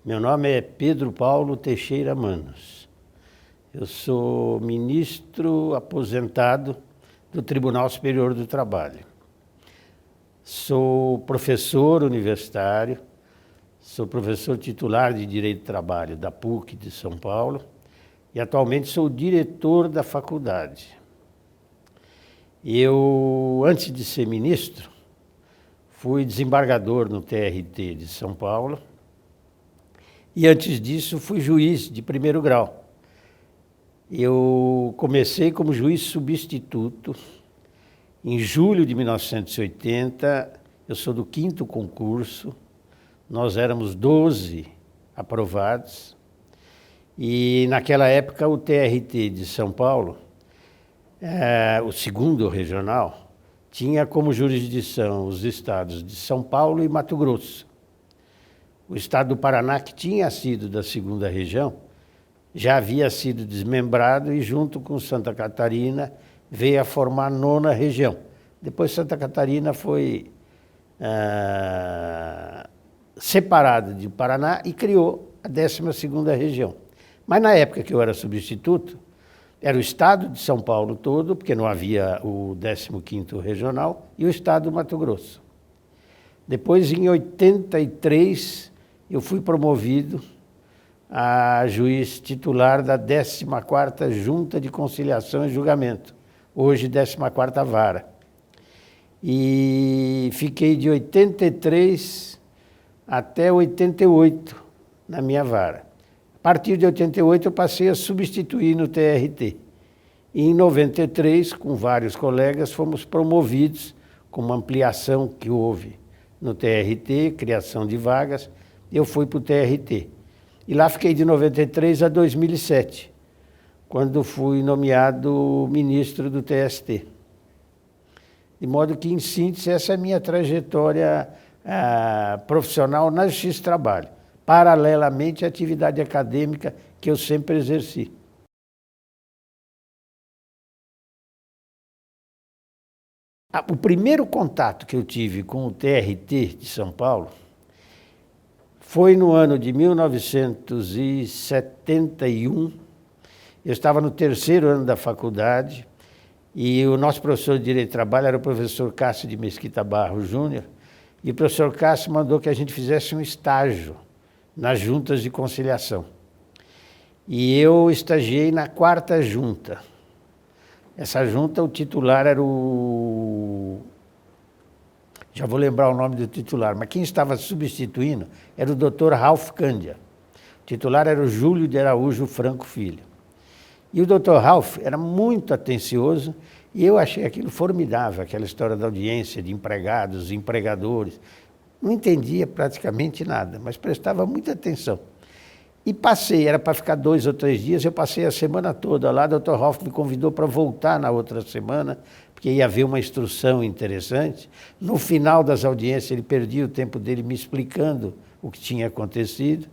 Meu nome é Pedro Paulo Teixeira Manos. Eu sou ministro aposentado do Tribunal Superior do Trabalho. Sou professor universitário, sou professor titular de Direito do Trabalho da PUC de São Paulo e atualmente sou diretor da faculdade. Eu, antes de ser ministro, fui desembargador no TRT de São Paulo e antes disso fui juiz de primeiro grau. Eu comecei como juiz substituto em julho de 1980, eu sou do 5º concurso, nós éramos 12 aprovados e naquela época o TRT de São Paulo, o 2º regional, tinha como jurisdição os estados de São Paulo e Mato Grosso. O estado do Paraná, que tinha sido da 2ª região, já havia sido desmembrado e junto com Santa Catarina veio a formar a 9ª região. Depois Santa Catarina foi separada de Paraná e criou a 12ª região. Mas na época que eu era substituto, era o estado de São Paulo todo, porque não havia o 15º regional, e o estado do Mato Grosso. Depois, em 83, eu fui promovido a juiz titular da 14ª Junta de Conciliação e Julgamento, hoje 14ª Vara. E fiquei de 83 até 88 na minha vara. A partir de 88 eu passei a substituir no TRT. E em 93, com vários colegas, fomos promovidos com uma ampliação que houve no TRT, criação de vagas, eu fui para o TRT. E lá fiquei de 93 a 2007, quando fui nomeado ministro do TST. De modo que, em síntese, essa é a minha trajetória profissional na Justiça do Trabalho, paralelamente à atividade acadêmica que eu sempre exerci. O primeiro contato que eu tive com o TRT de São Paulo foi no ano de 1971. Eu estava no 3º ano da faculdade e o nosso professor de Direito do Trabalho era o professor Cássio de Mesquita Barros Júnior, e o professor Cássio mandou que a gente fizesse um estágio nas juntas de conciliação. E eu estagiei na 4ª junta. Essa junta, o titular era já vou lembrar o nome do titular, mas quem estava substituindo era o Dr. Ralph Cândia. O titular era o Júlio de Araújo Franco Filho. E o Dr. Ralph era muito atencioso e eu achei aquilo formidável, aquela história da audiência de empregados, empregadores. Não entendia praticamente nada, mas prestava muita atenção. E passei, era para ficar 2 ou 3 dias, eu passei a semana toda lá, o Dr. Ralph me convidou para voltar na outra semana, porque ia haver uma instrução interessante. No final das audiências, ele perdia o tempo dele me explicando o que tinha acontecido.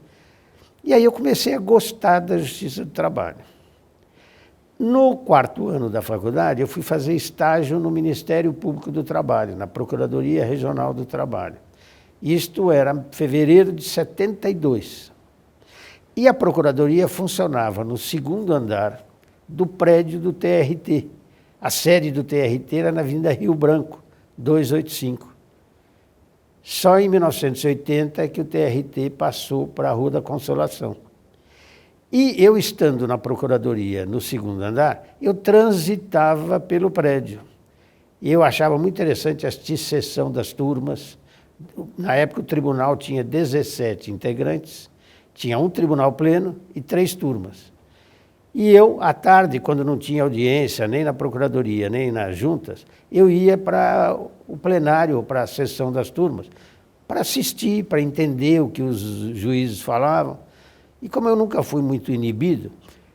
E aí eu comecei a gostar da Justiça do Trabalho. No 4º ano da faculdade, eu fui fazer estágio no Ministério Público do Trabalho, na Procuradoria Regional do Trabalho. Isto era fevereiro de 72. E a Procuradoria funcionava no 2º andar do prédio do TRT. A sede do TRT era na Avenida Rio Branco, 285. Só em 1980 é que o TRT passou para a Rua da Consolação. E eu, estando na Procuradoria, no 2º andar, eu transitava pelo prédio. E eu achava muito interessante a dissessão das turmas. Na época, o tribunal tinha 17 integrantes, tinha um tribunal pleno e 3 turmas. E eu, à tarde, quando não tinha audiência, nem na Procuradoria, nem nas juntas, eu ia para o plenário, para a sessão das turmas, para assistir, para entender o que os juízes falavam. E como eu nunca fui muito inibido,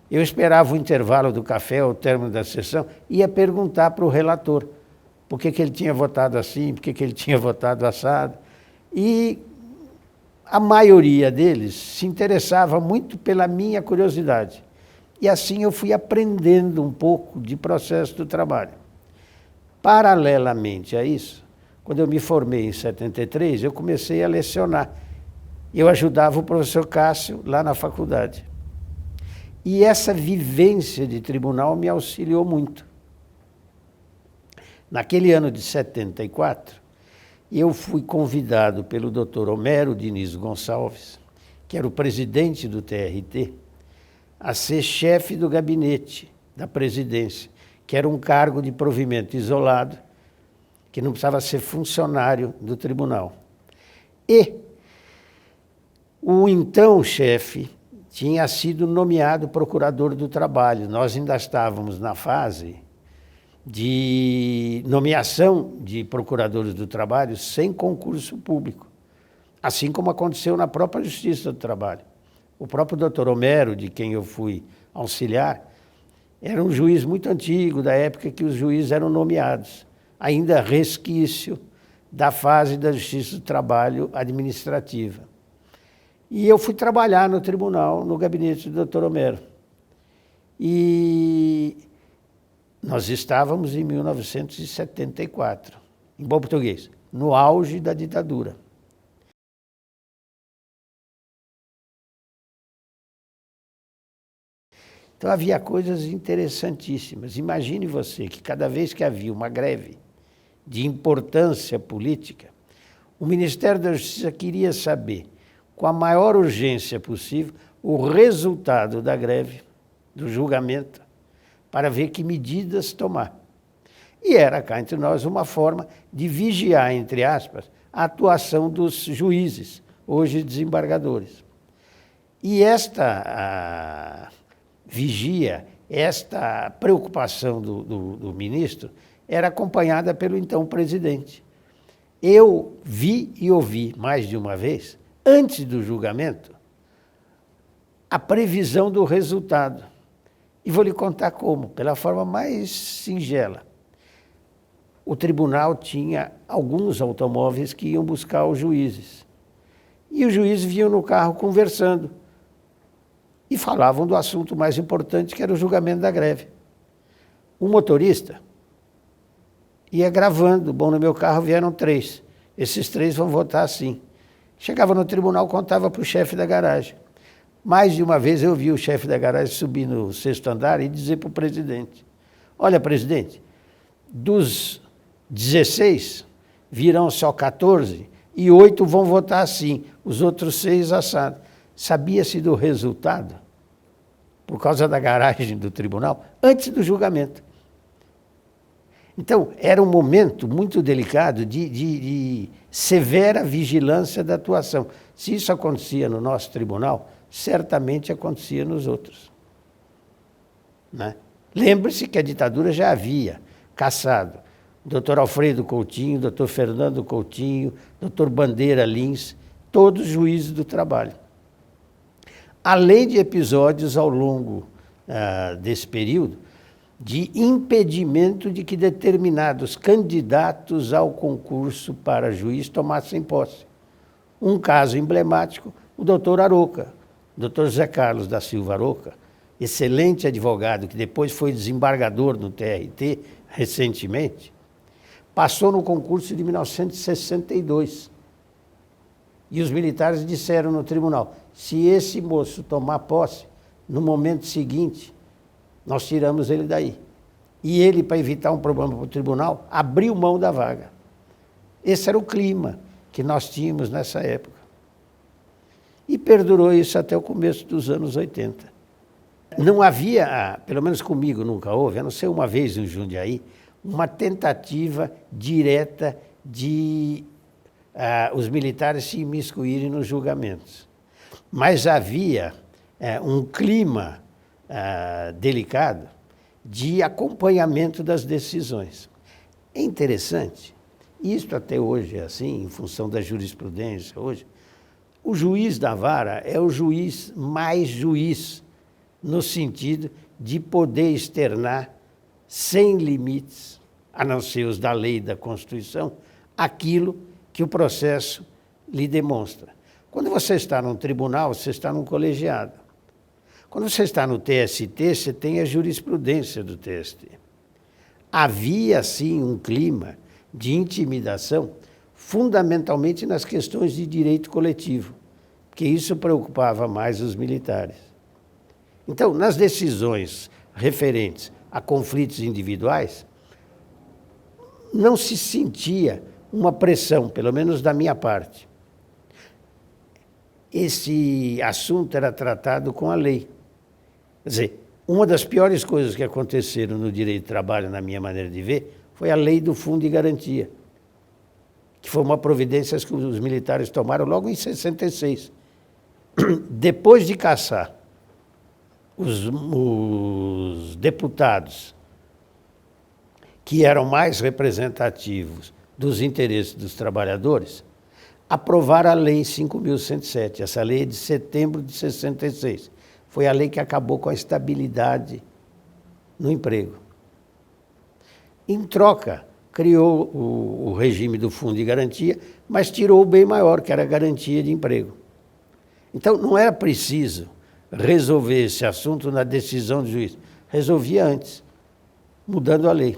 eu esperava o intervalo do café, ao término da sessão, e ia perguntar para o relator por que ele tinha votado assim, por que ele tinha votado assado. E a maioria deles se interessava muito pela minha curiosidade. E assim eu fui aprendendo um pouco de processo do trabalho. Paralelamente a isso, quando eu me formei em 73, eu comecei a lecionar. eu ajudava o professor Cássio lá na faculdade. E essa vivência de tribunal me auxiliou muito. Naquele ano de 74, eu fui convidado pelo Dr. Homero Diniz Gonçalves, que era o presidente do TRT, a ser chefe do gabinete da presidência, que era um cargo de provimento isolado, que não precisava ser funcionário do tribunal. E o então chefe tinha sido nomeado procurador do trabalho. Nós ainda estávamos na fase de nomeação de procuradores do trabalho sem concurso público, assim como aconteceu na própria Justiça do Trabalho. O próprio doutor Homero, de quem eu fui auxiliar, era um juiz muito antigo, da época que os juízes eram nomeados, ainda resquício da fase da Justiça do Trabalho administrativa. E eu fui trabalhar no tribunal, no gabinete do doutor Homero. E nós estávamos em 1974, em bom português, no auge da ditadura. Então havia coisas interessantíssimas. Imagine você que cada vez que havia uma greve de importância política, o Ministério da Justiça queria saber, com a maior urgência possível, o resultado da greve, do julgamento, para ver que medidas tomar. E era cá entre nós uma forma de vigiar, entre aspas, a atuação dos juízes, hoje desembargadores. E esta vigia, esta preocupação do ministro, era acompanhada pelo então presidente. Eu vi e ouvi mais de uma vez, antes do julgamento, a previsão do resultado. E vou lhe contar como, pela forma mais singela. O tribunal tinha alguns automóveis que iam buscar os juízes. E os juízes vinham no carro conversando e falavam do assunto mais importante, que era o julgamento da greve. O motorista ia gravando. Bom, no meu carro vieram 3. Esses 3 vão votar assim. Chegava no tribunal, contava para o chefe da garagem. Mais de uma vez eu vi o chefe da garagem subir no 6º andar e dizer para o presidente: olha, presidente, dos 16, virão só 14 e 8 vão votar assim, os outros 6 assado. Sabia-se do resultado, por causa da garagem do tribunal, antes do julgamento. Então, era um momento muito delicado de severa vigilância da atuação. Se isso acontecia no nosso tribunal, certamente acontecia nos outros. Né? Lembre-se que a ditadura já havia caçado Dr. Alfredo Coutinho, Dr. Fernando Coutinho, Dr. Bandeira Lins, todos juízes do trabalho. Além de episódios ao longo desse período de impedimento de que determinados candidatos ao concurso para juiz tomassem posse. Um caso emblemático, o doutor Aroca, doutor José Carlos da Silva Aroca, excelente advogado, que depois foi desembargador no TRT recentemente, passou no concurso de 1962. E os militares disseram no tribunal: se esse moço tomar posse, no momento seguinte, nós tiramos ele daí. E ele, para evitar um problema para o tribunal, abriu mão da vaga. Esse era o clima que nós tínhamos nessa época. E perdurou isso até o começo dos anos 80. Não havia, pelo menos comigo nunca houve, a não ser uma vez em Jundiaí, uma tentativa direta de os militares se imiscuírem nos julgamentos. Mas havia um clima delicado de acompanhamento das decisões. É interessante, isto até hoje é assim, em função da jurisprudência hoje, o juiz da vara é o juiz mais juiz, no sentido de poder externar, sem limites, a não ser os da lei e da Constituição, aquilo que o processo lhe demonstra. Quando você está num tribunal, você está num colegiado. Quando você está no TST, você tem a jurisprudência do TST. Havia, sim, um clima de intimidação, fundamentalmente nas questões de direito coletivo. porque isso preocupava mais os militares. Então, nas decisões referentes a conflitos individuais, não se sentia uma pressão, pelo menos da minha parte. Esse assunto era tratado com a lei. Quer dizer, uma das piores coisas que aconteceram no direito do trabalho, na minha maneira de ver, foi a lei do fundo de garantia, que foi uma providência que os militares tomaram logo em 66. Depois de caçar os deputados que eram mais representativos dos interesses dos trabalhadores, aprovaram a Lei 5.107. Essa lei é de setembro de 66. Foi a lei que acabou com a estabilidade no emprego. Em troca, criou o regime do fundo de garantia, mas tirou o bem maior, que era a garantia de emprego. Então, não era preciso resolver esse assunto na decisão do juiz. Resolvia antes, mudando a lei.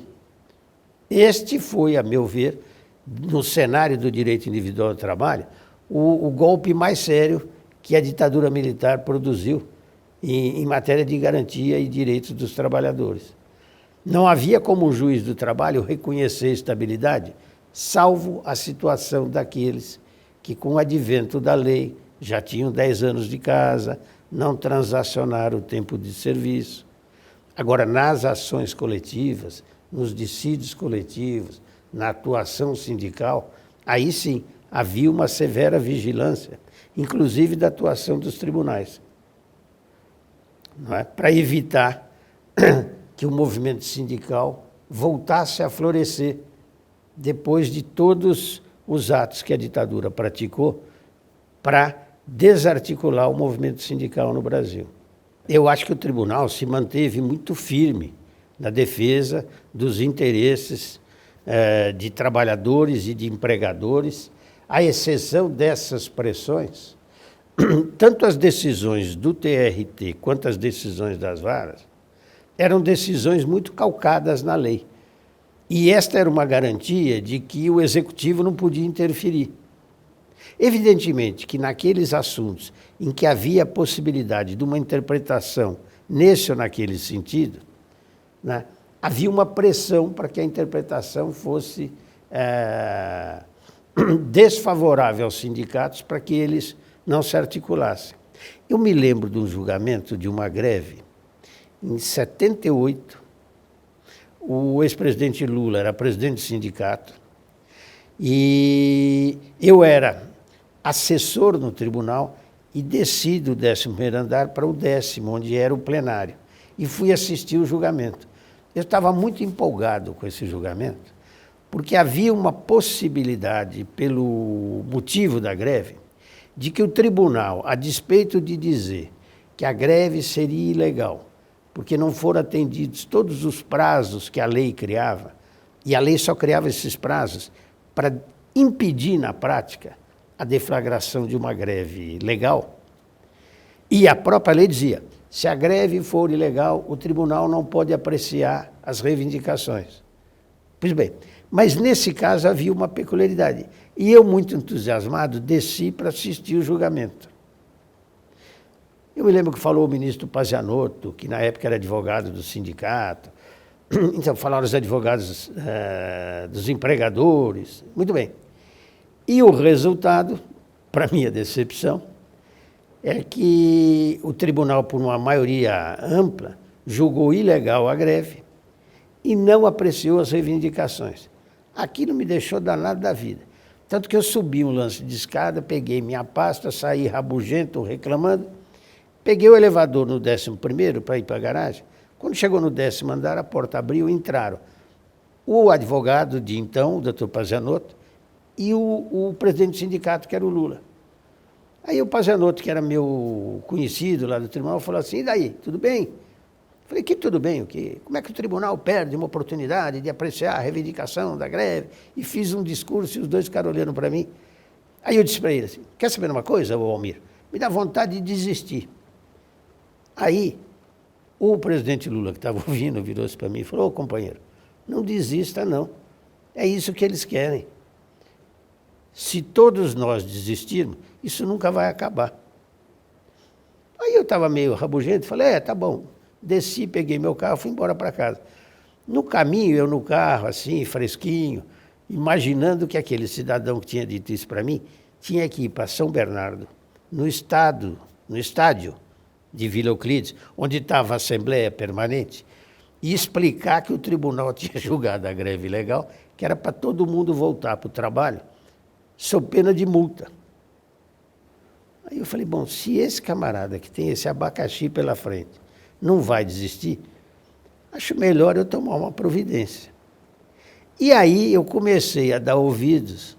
Este foi, a meu ver, no cenário do direito individual do trabalho, o golpe mais sério que a ditadura militar produziu em matéria de garantia e direitos dos trabalhadores. Não havia como o juiz do trabalho reconhecer estabilidade, salvo a situação daqueles que, com o advento da lei, já tinham 10 anos de casa, não transacionaram o tempo de serviço. Agora, nas ações coletivas, nos dissídios coletivos, na atuação sindical, aí sim havia uma severa vigilância, inclusive da atuação dos tribunais, não é? Para evitar que o movimento sindical voltasse a florescer depois de todos os atos que a ditadura praticou para desarticular o movimento sindical no Brasil. Eu acho que o tribunal se manteve muito firme na defesa dos interesses de trabalhadores e de empregadores, à exceção dessas pressões. Tanto as decisões do TRT quanto as decisões das varas eram decisões muito calcadas na lei. E esta era uma garantia de que o executivo não podia interferir. Evidentemente que naqueles assuntos em que havia a possibilidade de uma interpretação nesse ou naquele sentido, né, havia uma pressão para que a interpretação fosse desfavorável aos sindicatos para que eles não se articulassem. Eu me lembro de um julgamento de uma greve em 78. O ex-presidente Lula era presidente do sindicato e eu era assessor no tribunal e desci do 11º andar para o 10º, onde era o plenário, e fui assistir o julgamento. Eu estava muito empolgado com esse julgamento, porque havia uma possibilidade, pelo motivo da greve, de que o tribunal, a despeito de dizer que a greve seria ilegal, porque não foram atendidos todos os prazos que a lei criava, e a lei só criava esses prazos para impedir, na prática, a deflagração de uma greve legal. E a própria lei dizia, se a greve for ilegal, o tribunal não pode apreciar as reivindicações. Pois bem, mas nesse caso havia uma peculiaridade. E eu, muito entusiasmado, desci para assistir o julgamento. Eu me lembro que falou o ministro Pazianotto, que na época era advogado do sindicato. Então, falaram os advogados dos empregadores. Muito bem. E o resultado, para minha decepção, é que o tribunal, por uma maioria ampla, julgou ilegal a greve e não apreciou as reivindicações. Aquilo me deixou danado da vida. Tanto que eu subi um lance de escada, peguei minha pasta, saí rabugento, reclamando, peguei o elevador no 11º para ir para a garagem. Quando chegou no 10º andar, a porta abriu e entraram o advogado de então, o doutor Pazianotto, e o presidente do sindicato, que era o Lula. Aí o Pazianotto, que era meu conhecido lá do tribunal, falou assim, e daí, tudo bem? Falei, que tudo bem, o quê? Como é que o tribunal perde uma oportunidade de apreciar a reivindicação da greve? E fiz um discurso e os dois ficaram olhando para mim. Aí eu disse para ele assim, quer saber uma coisa, Almir? Me dá vontade de desistir. Aí o presidente Lula, que estava ouvindo, virou-se para mim e falou, ô companheiro, não desista não, é isso que eles querem. Se todos nós desistirmos, isso nunca vai acabar. Aí eu estava meio rabugento, falei, tá bom. Desci, peguei meu carro, fui embora para casa. No caminho, eu no carro, assim, fresquinho, imaginando que aquele cidadão que tinha dito isso para mim tinha que ir para São Bernardo, no estádio de Vila Euclides, onde estava a Assembleia Permanente, e explicar que o tribunal tinha julgado a greve legal, que era para todo mundo voltar para o trabalho, sob pena de multa. Aí eu falei, bom, se esse camarada que tem esse abacaxi pela frente não vai desistir, acho melhor eu tomar uma providência. E aí eu comecei a dar ouvidos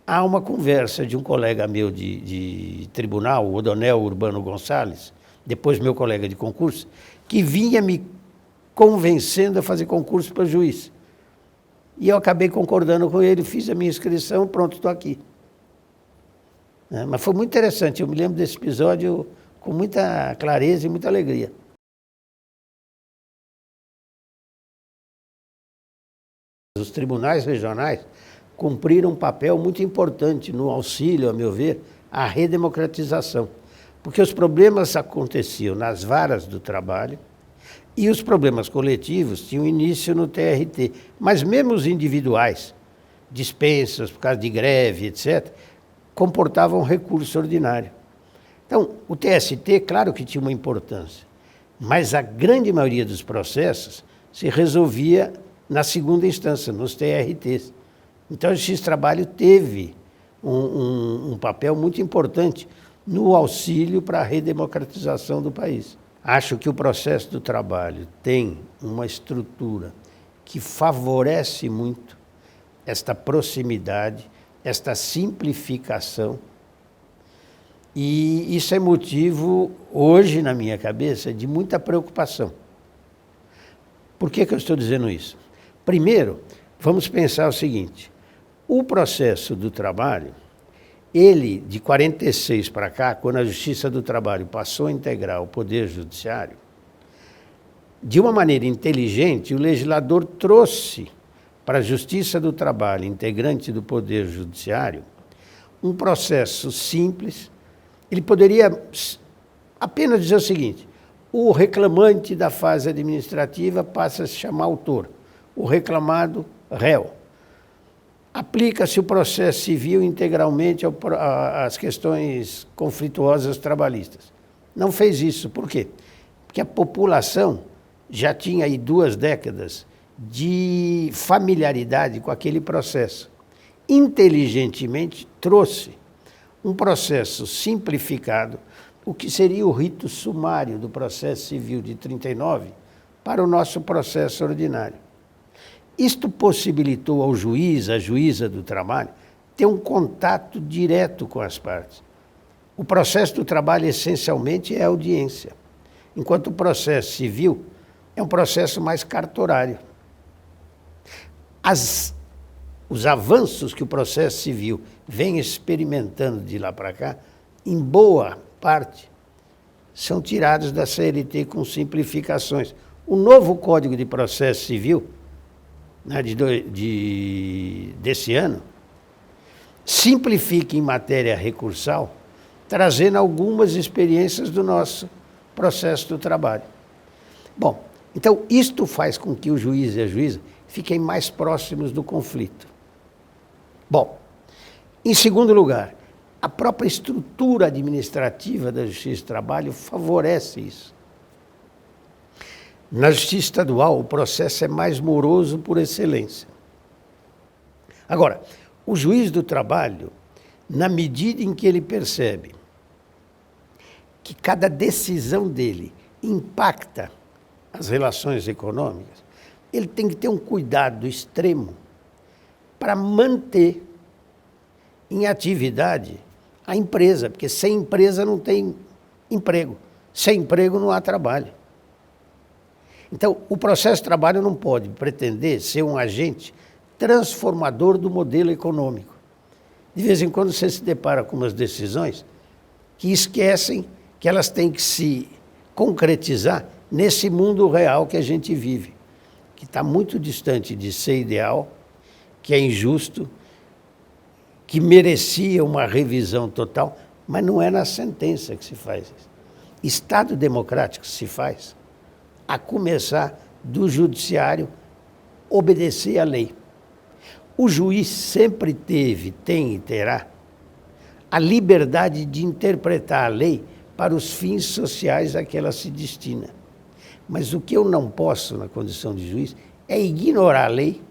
a uma conversa de um colega meu de tribunal, o Odonel Urbano Gonçalves, depois meu colega de concurso, que vinha me convencendo a fazer concurso para juiz. E eu acabei concordando com ele, fiz a minha inscrição, pronto, estou aqui. Mas foi muito interessante, eu me lembro desse episódio com muita clareza e muita alegria. Os tribunais regionais cumpriram um papel muito importante no auxílio, a meu ver, à redemocratização. Porque os problemas aconteciam nas varas do trabalho e os problemas coletivos tinham início no TRT. Mas mesmo os individuais, dispensas por causa de greve, etc., comportavam recurso ordinário. Então, o TST, claro que tinha uma importância, mas a grande maioria dos processos se resolvia na segunda instância, nos TRTs. Então, o Justiça do Trabalho teve um papel muito importante no auxílio para a redemocratização do país. Acho que o processo do trabalho tem uma estrutura que favorece muito esta proximidade, esta simplificação, e isso é motivo, hoje, na minha cabeça, de muita preocupação. Por que eu estou dizendo isso? Primeiro, vamos pensar o seguinte, o processo do trabalho, ele, de 46 para cá, quando a Justiça do Trabalho passou a integrar o Poder Judiciário, de uma maneira inteligente, o legislador trouxe para a Justiça do Trabalho, integrante do Poder Judiciário, um processo simples. Ele poderia apenas dizer o seguinte, o reclamante da fase administrativa passa a se chamar autor, o reclamado, réu. Aplica-se o processo civil integralmente às questões conflituosas trabalhistas. Não fez isso. Por quê? Porque a população já tinha aí 2 décadas de familiaridade com aquele processo. Inteligentemente trouxe um processo simplificado, o que seria o rito sumário do processo civil de 39, para o nosso processo ordinário. Isto possibilitou ao juiz, à juíza do trabalho, ter um contato direto com as partes. O processo do trabalho, essencialmente, é audiência, enquanto o processo civil é um processo mais cartorário. Os avanços que o processo civil vem experimentando de lá para cá, em boa parte, são tirados da CLT com simplificações. O novo Código de Processo Civil, né, desse ano, simplifica em matéria recursal, trazendo algumas experiências do nosso processo do trabalho. Bom, então isto faz com que o juiz e a juíza fiquem mais próximos do conflito. Bom, em segundo lugar, a própria estrutura administrativa da Justiça do Trabalho favorece isso. Na Justiça Estadual, o processo é mais moroso por excelência. Agora, o juiz do trabalho, na medida em que ele percebe que cada decisão dele impacta as relações econômicas, ele tem que ter um cuidado extremo para manter em atividade a empresa, porque sem empresa não tem emprego, sem emprego não há trabalho. Então, o processo de trabalho não pode pretender ser um agente transformador do modelo econômico. De vez em quando você se depara com umas decisões que esquecem que elas têm que se concretizar nesse mundo real que a gente vive, que está muito distante de ser ideal, que é injusto, que merecia uma revisão total, mas não é na sentença que se faz isso. Estado democrático se faz a começar do judiciário obedecer à lei. O juiz sempre teve, tem e terá a liberdade de interpretar a lei para os fins sociais a que ela se destina. Mas o que eu não posso, na condição de juiz, é ignorar a lei,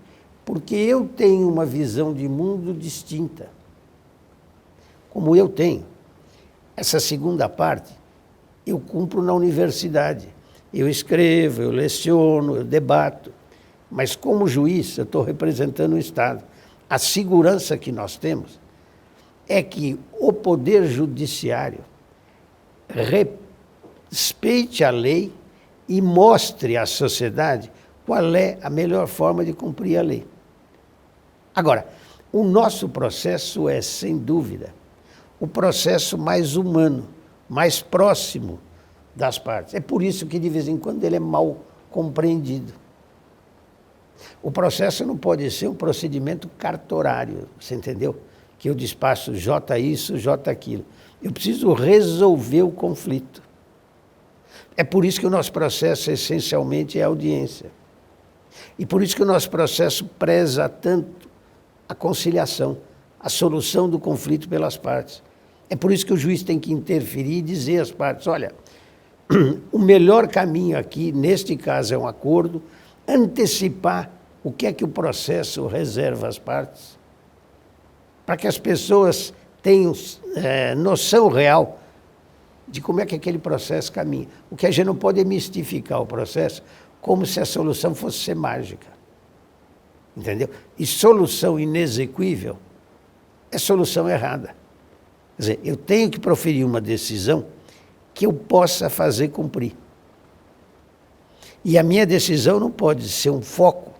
porque eu tenho uma visão de mundo distinta. Como eu tenho. Essa segunda parte, eu cumpro na universidade. Eu escrevo, eu leciono, eu debato. Mas como juiz, eu estou representando o Estado. A segurança que nós temos é que o Poder Judiciário respeite a lei e mostre à sociedade qual é a melhor forma de cumprir a lei. Agora, o nosso processo é, sem dúvida, o processo mais humano, mais próximo das partes. É por isso que, de vez em quando, ele é mal compreendido. O processo não pode ser um procedimento cartorário, você entendeu? Que eu despacho J isso, J aquilo. Eu preciso resolver o conflito. É por isso que o nosso processo, essencialmente, é audiência. E por isso que o nosso processo preza tanto a conciliação, a solução do conflito pelas partes. É por isso que o juiz tem que interferir e dizer às partes, olha, o melhor caminho aqui, neste caso, é um acordo, antecipar o que é que o processo reserva às partes, para que as pessoas tenham noção real de como é que aquele processo caminha. O que a gente não pode é mistificar o processo como se a solução fosse ser mágica. Entendeu? E solução inexequível é solução errada. Quer dizer, eu tenho que proferir uma decisão que eu possa fazer cumprir. E a minha decisão não pode ser um foco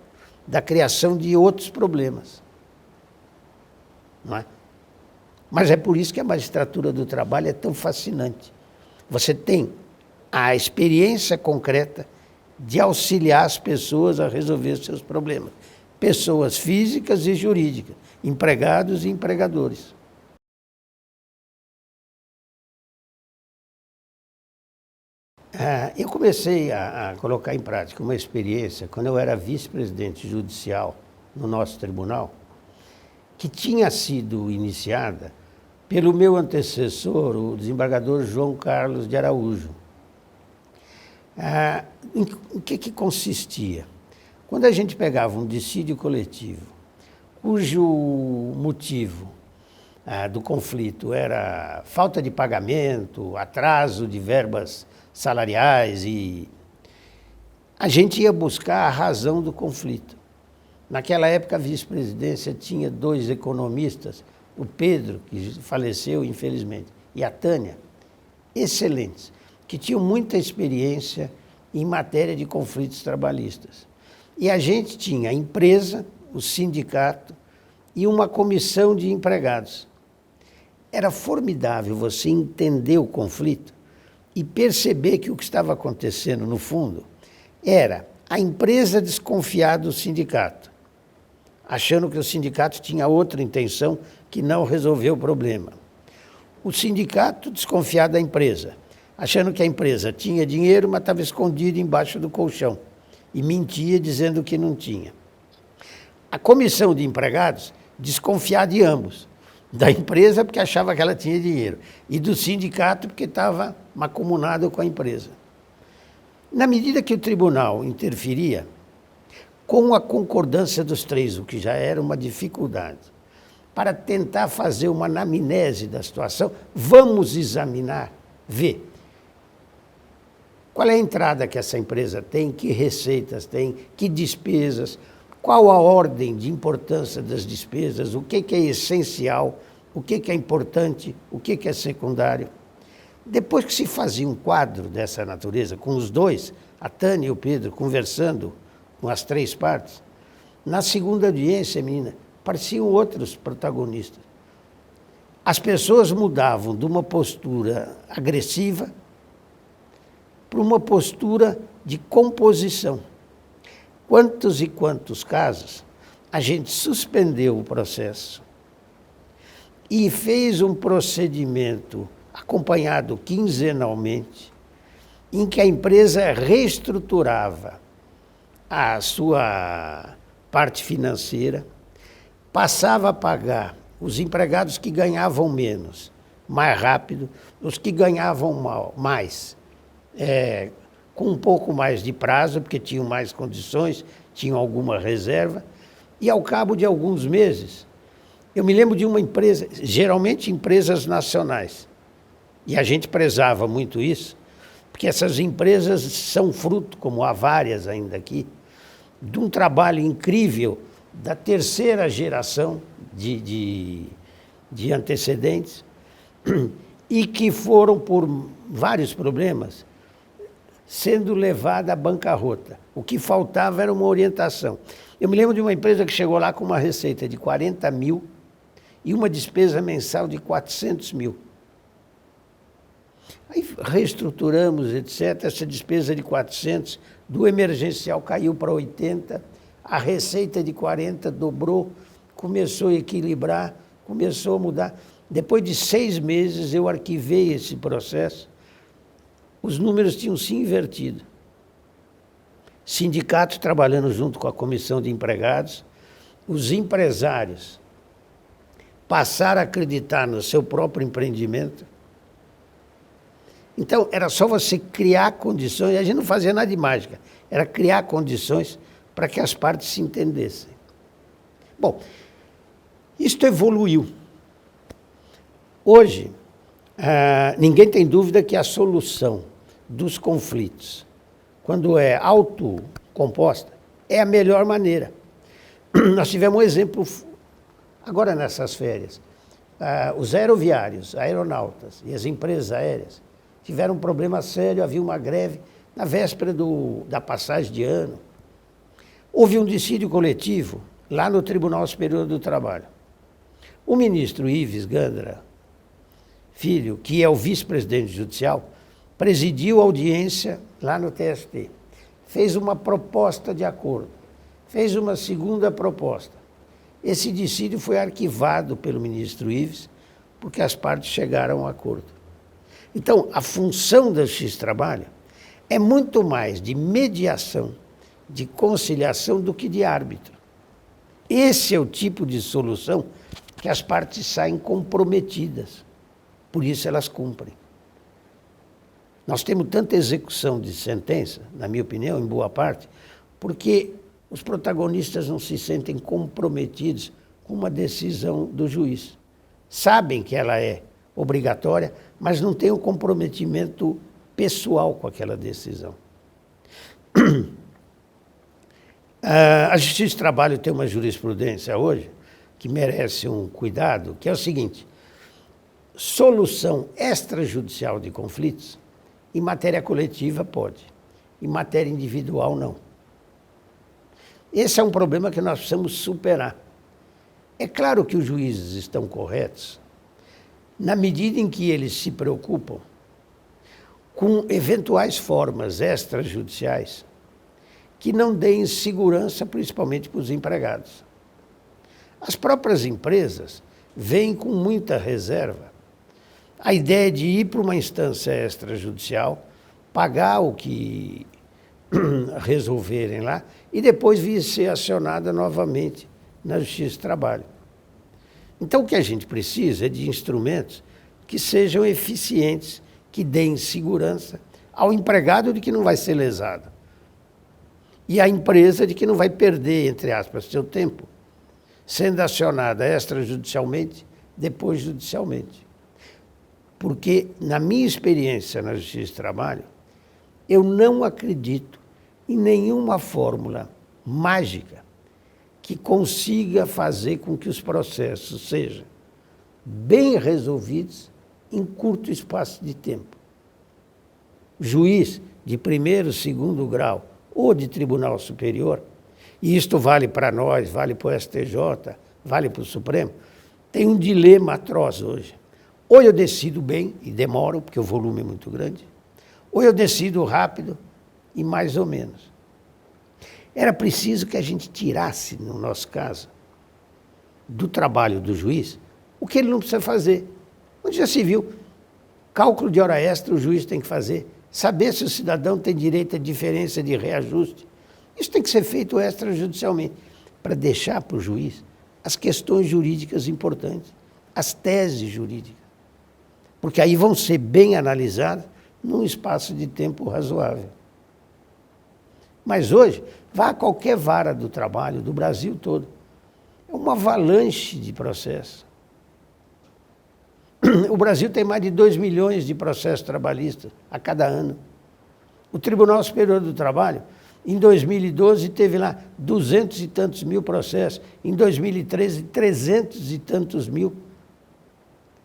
da criação de outros problemas. Não é? Mas é por isso que a magistratura do trabalho é tão fascinante. Você tem a experiência concreta de auxiliar as pessoas a resolver seus problemas. Pessoas físicas e jurídicas, empregados e empregadores. Eu comecei a colocar em prática uma experiência quando eu era vice-presidente judicial no nosso tribunal, que tinha sido iniciada pelo meu antecessor, o desembargador João Carlos de Araújo. Em que consistia? Quando a gente pegava um dissídio coletivo, cujo motivo do conflito era falta de pagamento, atraso de verbas salariais, e a gente ia buscar a razão do conflito. Naquela época, a vice-presidência tinha 2 economistas, o Pedro, que faleceu, infelizmente, e a Tânia, excelentes, que tinham muita experiência em matéria de conflitos trabalhistas. E a gente tinha a empresa, o sindicato e uma comissão de empregados. Era formidável você entender o conflito e perceber que o que estava acontecendo, no fundo, era a empresa desconfiar do sindicato, achando que o sindicato tinha outra intenção que não resolveu o problema. O sindicato desconfiar da empresa, achando que a empresa tinha dinheiro, mas estava escondida embaixo do colchão e mentia dizendo que não tinha. A comissão de empregados desconfiar de ambos, da empresa porque achava que ela tinha dinheiro e do sindicato porque estava mancomunado com a empresa. Na medida que o tribunal interferia, com a concordância dos 3, o que já era uma dificuldade, para tentar fazer uma anamnese da situação, vamos examinar, ver qual é a entrada que essa empresa tem, que receitas tem, que despesas, qual a ordem de importância das despesas, o que é essencial, o que é importante, o que é secundário. Depois que se fazia um quadro dessa natureza, com os 2, a Tânia e o Pedro, conversando com as 3 partes, na segunda audiência, menina, pareciam outros protagonistas. As pessoas mudavam de uma postura agressiva para uma postura de composição. Quantos e quantos casos a gente suspendeu o processo e fez um procedimento acompanhado quinzenalmente, em que a empresa reestruturava a sua parte financeira, passava a pagar os empregados que ganhavam menos, mais rápido, os que ganhavam mais, com um pouco mais de prazo, porque tinham mais condições, tinham alguma reserva, e ao cabo de alguns meses, eu me lembro de uma empresa, geralmente empresas nacionais, e a gente prezava muito isso, porque essas empresas são fruto, como há várias ainda aqui, de um trabalho incrível da terceira geração de antecedentes e que foram, por vários problemas, sendo levada à bancarrota. O que faltava era uma orientação. Eu me lembro de uma empresa que chegou lá com uma receita de 40 mil e uma despesa mensal de 400 mil. Aí reestruturamos, etc. Essa despesa de 400, do emergencial caiu para 80, a receita de 40 dobrou, começou a equilibrar, começou a mudar. Depois de 6 meses eu arquivei esse processo, os números tinham se invertido. Sindicatos trabalhando junto com a comissão de empregados, os empresários passaram a acreditar no seu próprio empreendimento. Então, era só você criar condições, a gente não fazia nada de mágica, era criar condições para que as partes se entendessem. Bom, isto evoluiu. Hoje, ninguém tem dúvida que a solução dos conflitos, quando é autocomposta, é a melhor maneira. Nós tivemos um exemplo agora nessas férias. Os aeroviários, aeronautas e as empresas aéreas tiveram um problema sério, havia uma greve na véspera da passagem de ano. Houve um dissídio coletivo lá no Tribunal Superior do Trabalho. O ministro Ives Gandra Filho, que é o vice-presidente judicial, presidiu a audiência lá no TST. Fez uma proposta de acordo, fez uma segunda proposta. Esse dissídio foi arquivado pelo ministro Ives, porque as partes chegaram a um acordo. Então, a função da Justiça do Trabalho é muito mais de mediação, de conciliação do que de árbitro. Esse é o tipo de solução que as partes saem comprometidas. Por isso elas cumprem. Nós temos tanta execução de sentença, na minha opinião, em boa parte, porque os protagonistas não se sentem comprometidos com uma decisão do juiz. Sabem que ela é obrigatória, mas não têm um comprometimento pessoal com aquela decisão. A Justiça do Trabalho tem uma jurisprudência hoje que merece um cuidado, que é o seguinte: solução extrajudicial de conflitos, em matéria coletiva pode, em matéria individual não. Esse é um problema que nós precisamos superar. É claro que os juízes estão corretos na medida em que eles se preocupam com eventuais formas extrajudiciais que não deem segurança, principalmente para os empregados. As próprias empresas veem com muita reserva a ideia de ir para uma instância extrajudicial, pagar o que resolverem lá e depois vir ser acionada novamente na Justiça do Trabalho. Então, o que a gente precisa é de instrumentos que sejam eficientes, que deem segurança ao empregado de que não vai ser lesado e à empresa de que não vai perder, entre aspas, seu tempo, sendo acionada extrajudicialmente, depois judicialmente. Porque, na minha experiência na Justiça do Trabalho, eu não acredito em nenhuma fórmula mágica que consiga fazer com que os processos sejam bem resolvidos em curto espaço de tempo. O juiz de primeiro, segundo grau ou de tribunal superior, e isto vale para nós, vale para o STJ, vale para o Supremo, tem um dilema atroz hoje. Ou eu decido bem e demoro, porque o volume é muito grande, ou eu decido rápido e mais ou menos. Era preciso que a gente tirasse, no nosso caso, do trabalho do juiz, o que ele não precisa fazer. Onde já se viu, cálculo de hora extra o juiz tem que fazer saber se o cidadão tem direito à diferença de reajuste. Isso tem que ser feito extrajudicialmente, para deixar para o juiz as questões jurídicas importantes, as teses jurídicas, porque aí vão ser bem analisadas num espaço de tempo razoável. Mas hoje, vá a qualquer vara do trabalho, do Brasil todo, é uma avalanche de processos. O Brasil tem mais de 2 milhões de processos trabalhistas a cada ano. O Tribunal Superior do Trabalho, em 2012, teve lá 200 e tantos mil processos. Em 2013, 300 e tantos mil.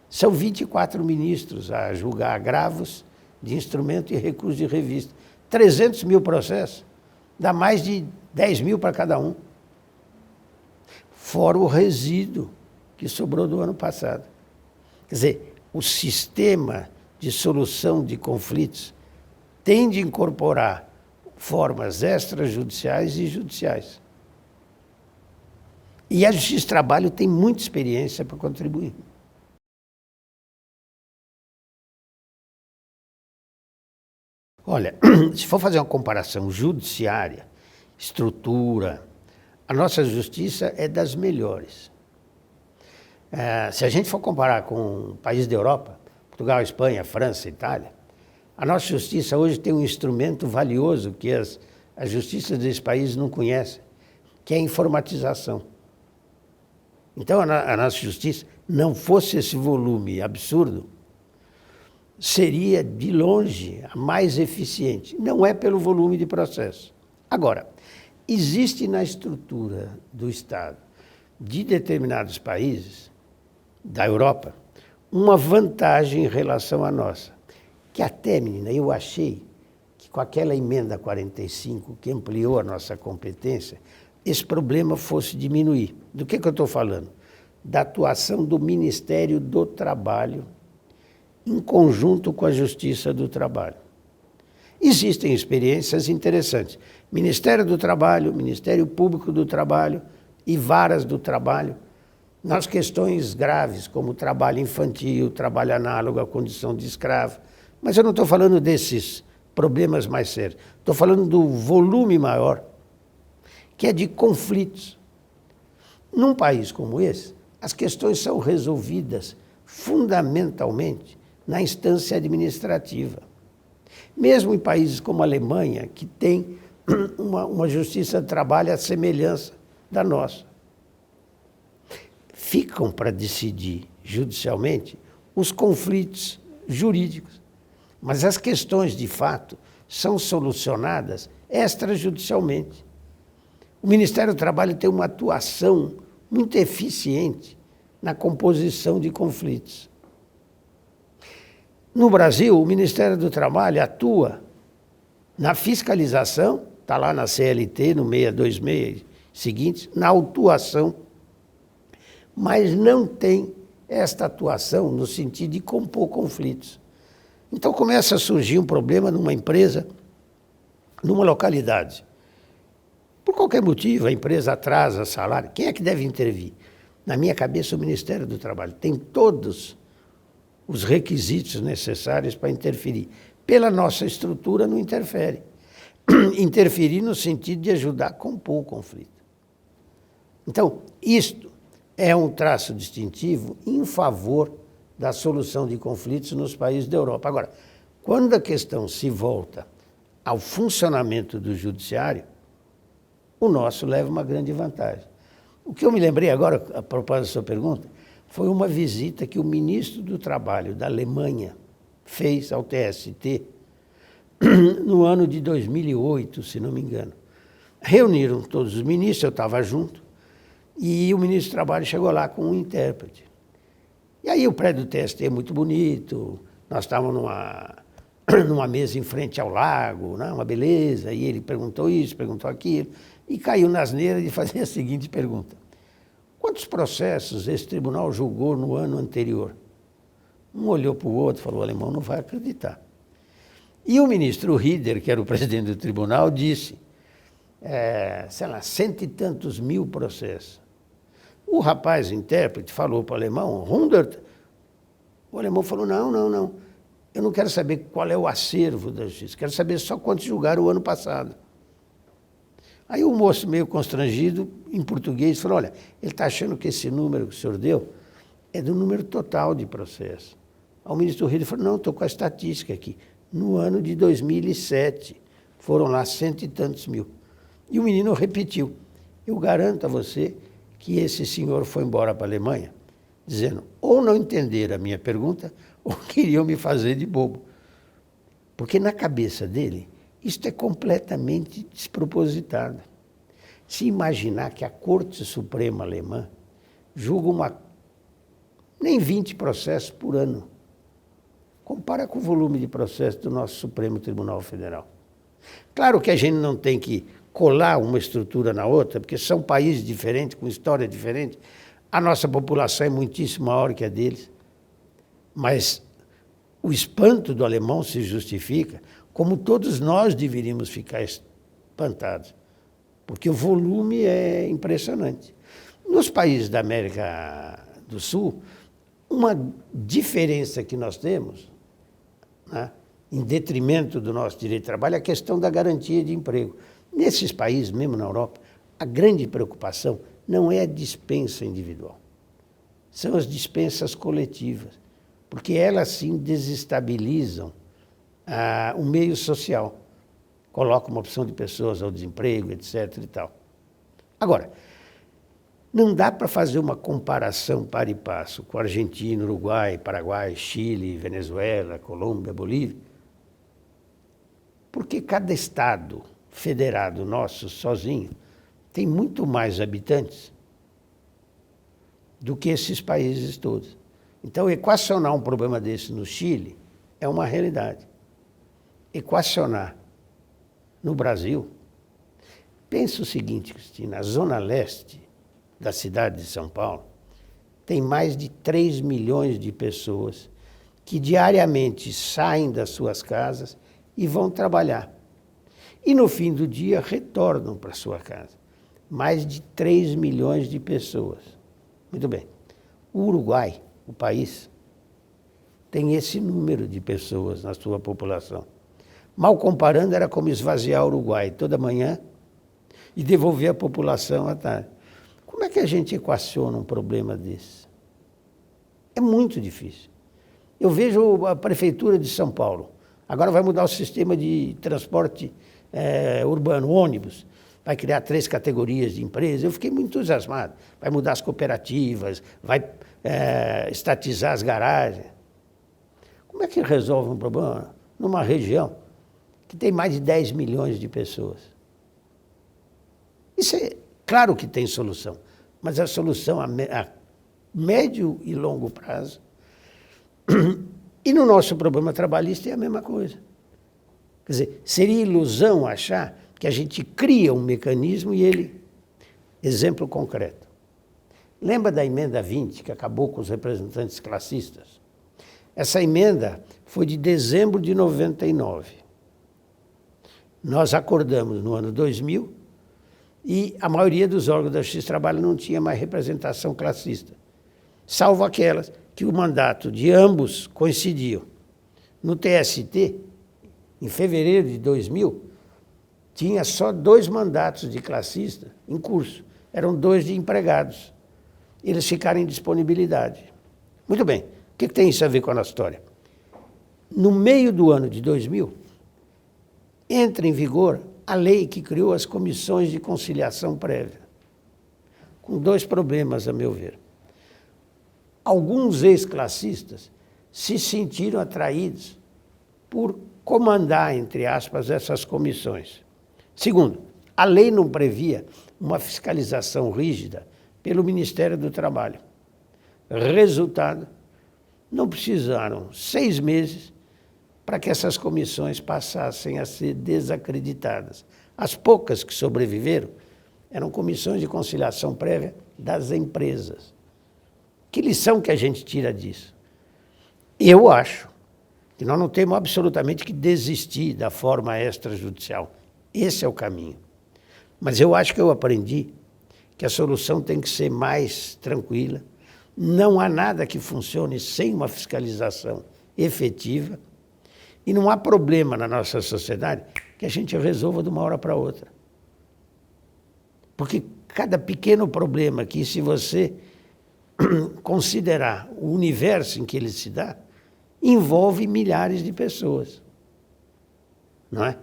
São 24 ministros a julgar agravos de instrumento e recurso de revista. 300 mil processos. Dá mais de 10 mil para cada um. Fora o resíduo que sobrou do ano passado. Quer dizer, o sistema de solução de conflitos tem de incorporar formas extrajudiciais e judiciais. E a Justiça do Trabalho tem muita experiência para contribuir. Olha, se for fazer uma comparação judiciária, estrutura, a nossa justiça é das melhores. Se a gente for comparar com países da Europa, Portugal, Espanha, França, Itália, a nossa justiça hoje tem um instrumento valioso que as justiças desses países não conhecem, que é a informatização. Então, a nossa justiça, não fosse esse volume absurdo, seria, de longe, a mais eficiente. Não é pelo volume de processo. Agora, existe na estrutura do Estado de determinados países, da Europa, uma vantagem em relação à nossa. Que até, menina, eu achei que com aquela emenda 45, que ampliou a nossa competência, esse problema fosse diminuir. Do que eu estou falando? Da atuação do Ministério do Trabalho em conjunto com a Justiça do Trabalho. Existem experiências interessantes. Ministério do Trabalho, Ministério Público do Trabalho e varas do trabalho, nas questões graves, como trabalho infantil, trabalho análogo à condição de escravo. Mas eu não estou falando desses problemas mais sérios. Estou falando do volume maior, que é de conflitos. Num país como esse, as questões são resolvidas fundamentalmente na instância administrativa. Mesmo em países como a Alemanha, que tem uma justiça do trabalho à semelhança da nossa. Ficam para decidir judicialmente os conflitos jurídicos, mas as questões de fato são solucionadas extrajudicialmente. O Ministério do Trabalho tem uma atuação muito eficiente na composição de conflitos. No Brasil, o Ministério do Trabalho atua na fiscalização, está lá na CLT, no 626 seguintes, na autuação, mas não tem esta atuação no sentido de compor conflitos. Então começa a surgir um problema numa empresa, numa localidade. Por qualquer motivo, a empresa atrasa salário. Quem é que deve intervir? Na minha cabeça, o Ministério do Trabalho tem todos os requisitos necessários para interferir. Pela nossa estrutura, não interfere. Interferir no sentido de ajudar a compor o conflito. Então, isto é um traço distintivo em favor da solução de conflitos nos países da Europa. Agora, quando a questão se volta ao funcionamento do judiciário, o nosso leva uma grande vantagem. O que eu me lembrei agora, a propósito da sua pergunta, foi uma visita que o ministro do Trabalho da Alemanha fez ao TST no ano de 2008, se não me engano. Reuniram todos os ministros, eu estava junto, e o ministro do Trabalho chegou lá com um intérprete. E aí o prédio do TST é muito bonito, nós estávamos numa mesa em frente ao lago, né, uma beleza, e ele perguntou isso, perguntou aquilo, e caiu na asneira de fazer a seguinte pergunta. Quantos processos esse tribunal julgou no ano anterior? Um olhou para o outro e falou, o alemão não vai acreditar. E o ministro Rieder, que era o presidente do tribunal, disse, sei lá, 100 e tantos mil processos. O rapaz, o intérprete, falou para o alemão, 100. O alemão falou, não. eu não quero saber qual é o acervo da justiça, quero saber só quantos julgaram o ano passado. Aí o moço, meio constrangido, em português, falou, olha, ele está achando que esse número que o senhor deu é do número total de processo. Aí o ministro Rede falou, não, estou com a estatística aqui. No ano de 2007, foram lá 100 e tantos mil. E o menino repetiu, eu garanto a você que esse senhor foi embora para a Alemanha, dizendo, ou não entenderam a minha pergunta, ou queriam me fazer de bobo. Porque na cabeça dele, isto é completamente despropositado. Se imaginar que a Corte Suprema Alemã julga nem 20 processos por ano. Compara com o volume de processos do nosso Supremo Tribunal Federal. Claro que a gente não tem que colar uma estrutura na outra, porque são países diferentes, com história diferente. A nossa população é muitíssimo maior que a deles. Mas o espanto do alemão se justifica, como todos nós deveríamos ficar espantados, porque o volume é impressionante. Nos países da América do Sul, uma diferença que nós temos, né, em detrimento do nosso direito de trabalho, é a questão da garantia de emprego. Nesses países, mesmo na Europa, a grande preocupação não é a dispensa individual, são as dispensas coletivas, porque elas sim desestabilizam o meio social, colocam uma opção de pessoas ao desemprego, etc. e tal. Agora, não dá para fazer uma comparação par e passo com Argentina, Uruguai, Paraguai, Chile, Venezuela, Colômbia, Bolívia, porque cada estado federado nosso, sozinho, tem muito mais habitantes do que esses países todos. Então, equacionar um problema desse no Chile é uma realidade. Equacionar no Brasil, pensa o seguinte, Cristina, a zona leste da cidade de São Paulo tem mais de 3 milhões de pessoas que diariamente saem das suas casas e vão trabalhar. E no fim do dia retornam para sua casa. Mais de 3 milhões de pessoas. Muito bem. O Uruguai, o país, tem esse número de pessoas na sua população. Mal comparando, era como esvaziar o Uruguai toda manhã e devolver a população à tarde. Como é que a gente equaciona um problema desse? É muito difícil. Eu vejo a Prefeitura de São Paulo, agora vai mudar o sistema de transporte urbano, ônibus, vai criar 3 categorias de empresas. Eu fiquei muito entusiasmado. Vai mudar as cooperativas, vai estatizar as garagens. Como é que resolve um problema numa região que tem mais de 10 milhões de pessoas? Isso é claro que tem solução, mas a solução a médio e longo prazo. E no nosso problema trabalhista é a mesma coisa. Quer dizer, seria ilusão achar que a gente cria um mecanismo e ele... Exemplo concreto. Lembra da emenda 20, que acabou com os representantes classistas? Essa emenda foi de dezembro de 99. Nós acordamos no ano 2000 e a maioria dos órgãos da Justiça do Trabalho não tinha mais representação classista, salvo aquelas que o mandato de ambos coincidiam. No TST, em fevereiro de 2000, tinha só 2 mandatos de classista em curso. Eram 2 de empregados. Eles ficaram em disponibilidade. Muito bem. O que tem isso a ver com a nossa história? No meio do ano de 2000, entra em vigor a lei que criou as comissões de conciliação prévia, com 2 problemas, a meu ver. Alguns ex-classistas se sentiram atraídos por comandar, entre aspas, essas comissões. Segundo, a lei não previa uma fiscalização rígida pelo Ministério do Trabalho. Resultado, não precisaram 6 meses para que essas comissões passassem a ser desacreditadas. As poucas que sobreviveram eram comissões de conciliação prévia das empresas. Que lição que a gente tira disso? Eu acho que nós não temos absolutamente que desistir da forma extrajudicial. Esse é o caminho. Mas eu acho que eu aprendi que a solução tem que ser mais tranquila. Não há nada que funcione sem uma fiscalização efetiva. E não há problema na nossa sociedade que a gente resolva de uma hora para outra. Porque cada pequeno problema que, se você considerar o universo em que ele se dá, envolve milhares de pessoas. Não é?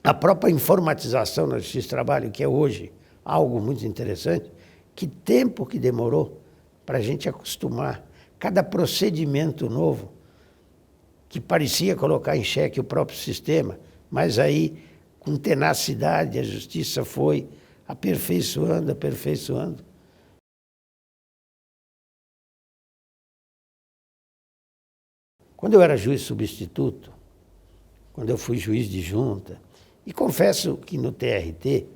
A própria informatização na Justiça do Trabalho, que é hoje algo muito interessante, que tempo que demorou para a gente acostumar. Cada procedimento novo que parecia colocar em xeque o próprio sistema, mas aí, com tenacidade, a Justiça foi aperfeiçoando, aperfeiçoando. Quando eu era juiz substituto, quando eu fui juiz de junta, e confesso que no TRT,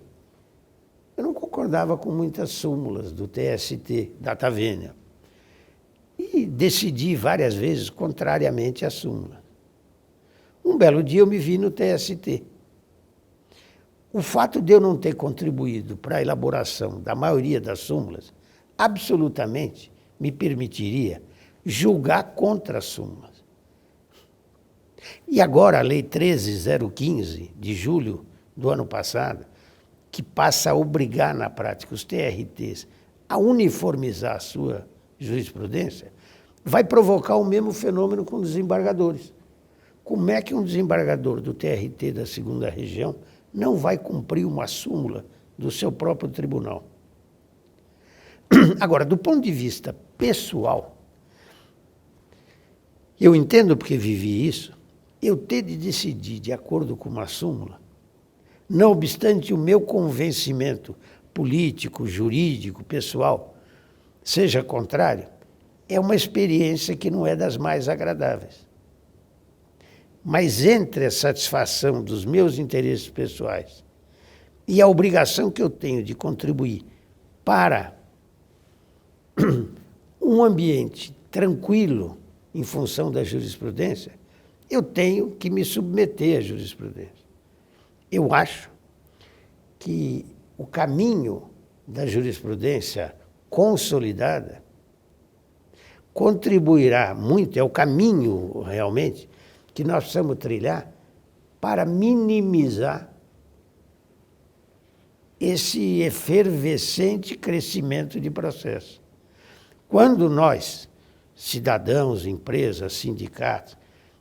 eu não concordava com muitas súmulas do TST, data vênia, e decidi várias vezes contrariamente à súmula. Um belo dia eu me vi no TST. O fato de eu não ter contribuído para a elaboração da maioria das súmulas, absolutamente me permitiria julgar contra as súmulas. E agora a Lei 13.015, de julho do ano passado, que passa a obrigar na prática os TRTs a uniformizar a sua jurisprudência, vai provocar o mesmo fenômeno com desembargadores. Como é que um desembargador do TRT da 2ª Região não vai cumprir uma súmula do seu próprio tribunal? Agora, do ponto de vista pessoal, eu entendo porque vivi isso, eu ter de decidir de acordo com uma súmula, não obstante o meu convencimento político, jurídico, pessoal, seja contrário, é uma experiência que não é das mais agradáveis. Mas entre a satisfação dos meus interesses pessoais e a obrigação que eu tenho de contribuir para um ambiente tranquilo em função da jurisprudência, eu tenho que me submeter à jurisprudência. Eu acho que o caminho da jurisprudência consolidada contribuirá muito, é o caminho realmente que nós precisamos trilhar para minimizar esse efervescente crescimento de processo. Quando nós, cidadãos, empresas, sindicatos,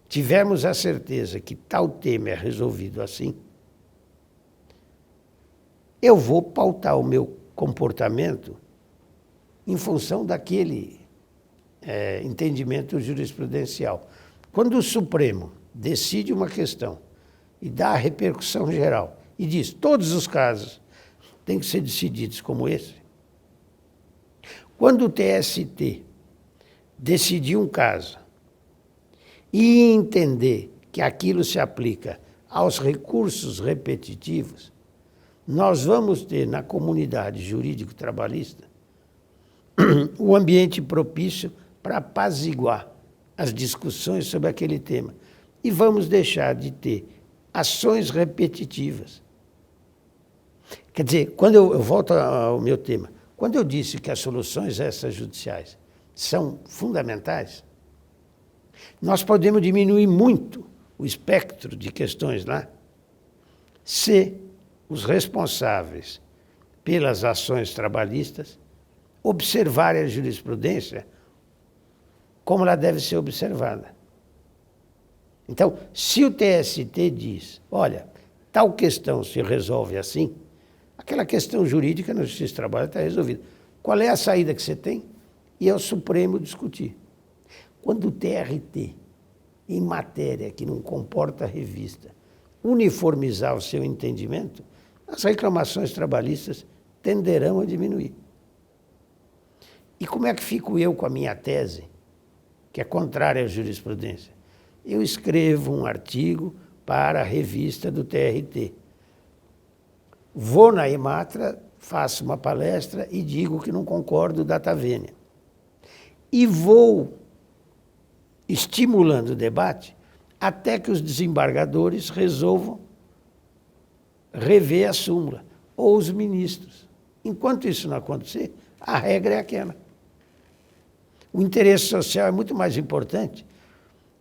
tivermos a certeza que tal tema é resolvido assim, eu vou pautar o meu comportamento em função daquele entendimento jurisprudencial. Quando o Supremo decide uma questão e dá a repercussão geral e diz todos os casos têm que ser decididos como esse, quando o TST decidir um caso e entender que aquilo se aplica aos recursos repetitivos, nós vamos ter na comunidade jurídico-trabalhista o ambiente propício para apaziguar as discussões sobre aquele tema. E vamos deixar de ter ações repetitivas. Quer dizer, quando eu volto ao meu tema, quando eu disse que as soluções extrajudiciais são fundamentais, nós podemos diminuir muito o espectro de questões lá se os responsáveis pelas ações trabalhistas observarem a jurisprudência como ela deve ser observada. Então, se o TST diz, olha, tal questão se resolve assim, aquela questão jurídica na Justiça do Trabalho está resolvida. Qual é a saída que você tem? E é o Supremo discutir. Quando o TRT, em matéria que não comporta revista, uniformizar o seu entendimento, as reclamações trabalhistas tenderão a diminuir. E como é que fico eu com a minha tese, que é contrária à jurisprudência? Eu escrevo um artigo para a revista do TRT. Vou na Ematra, faço uma palestra e digo que não concordo data vênia. E vou estimulando o debate até que os desembargadores resolvam rever a súmula, ou os ministros. Enquanto isso não acontecer, a regra é aquela. O interesse social é muito mais importante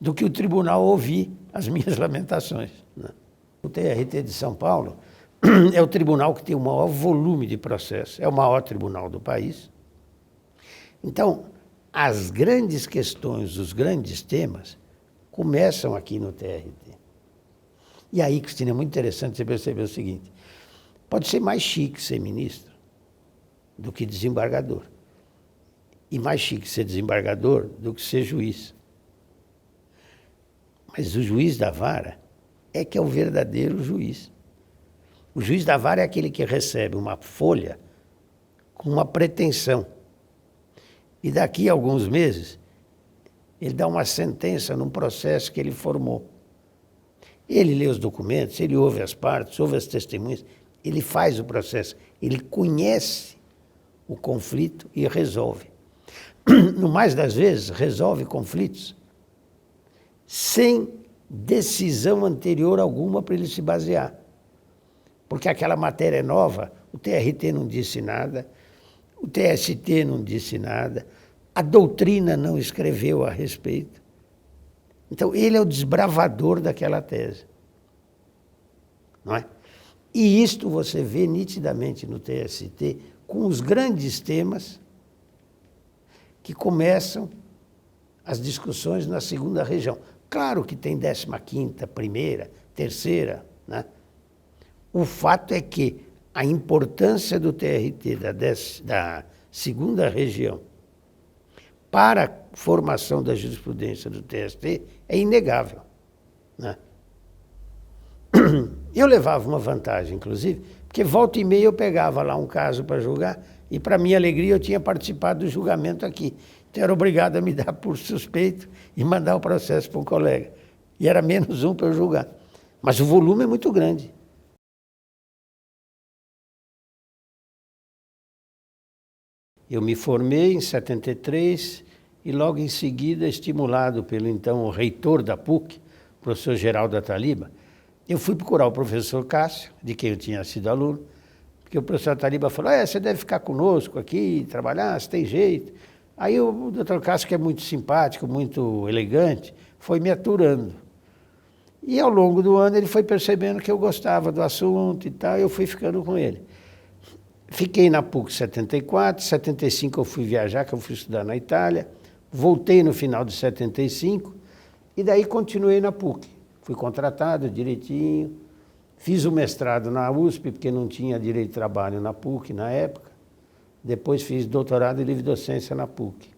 do que o tribunal ouvir as minhas lamentações, né? O TRT de São Paulo é o tribunal que tem o maior volume de processos, é o maior tribunal do país. Então, as grandes questões, os grandes temas, começam aqui no TRT. E aí, Cristina, é muito interessante você perceber o seguinte: pode ser mais chique ser ministro do que desembargador. E mais chique ser desembargador do que ser juiz. Mas o juiz da vara é que é o verdadeiro juiz. O juiz da vara é aquele que recebe uma folha com uma pretensão. E daqui a alguns meses, ele dá uma sentença num processo que ele formou. Ele lê os documentos, ele ouve as partes, ouve as testemunhas, ele faz o processo, ele conhece o conflito e resolve. No mais das vezes, resolve conflitos sem decisão anterior alguma para ele se basear. Porque aquela matéria é nova, o TRT não disse nada, o TST não disse nada, a doutrina não escreveu a respeito. Então, ele é o desbravador daquela tese. Não é? E isto você vê nitidamente no TST, com os grandes temas que começam as discussões na segunda região. Claro que tem 15ª, primeira, terceira, né? O fato é que a importância do TRT da segunda região para a formação da jurisprudência do TST é inegável, né? Eu levava uma vantagem, inclusive, porque volta e meia eu pegava lá um caso para julgar e, para minha alegria, eu tinha participado do julgamento aqui. Então, era obrigado a me dar por suspeito e mandar o processo para um colega. E era menos um para eu julgar. Mas o volume é muito grande. Eu me formei em 73 e logo em seguida, estimulado pelo então reitor da PUC, o professor Geraldo Ataliba, eu fui procurar o professor Cássio, de quem eu tinha sido aluno, porque o professor Ataliba falou: você deve ficar conosco aqui, trabalhar, se tem jeito. Aí o doutor Cássio, que é muito simpático, muito elegante, foi me aturando. E ao longo do ano ele foi percebendo que eu gostava do assunto e tal, e eu fui ficando com ele. Fiquei na PUC 74, 75 eu fui viajar, que eu fui estudar na Itália, voltei no final de 75 e daí continuei na PUC. Fui contratado direitinho, fiz o mestrado na USP, porque não tinha direito de trabalho na PUC na época. Depois fiz doutorado em livre docência na PUC.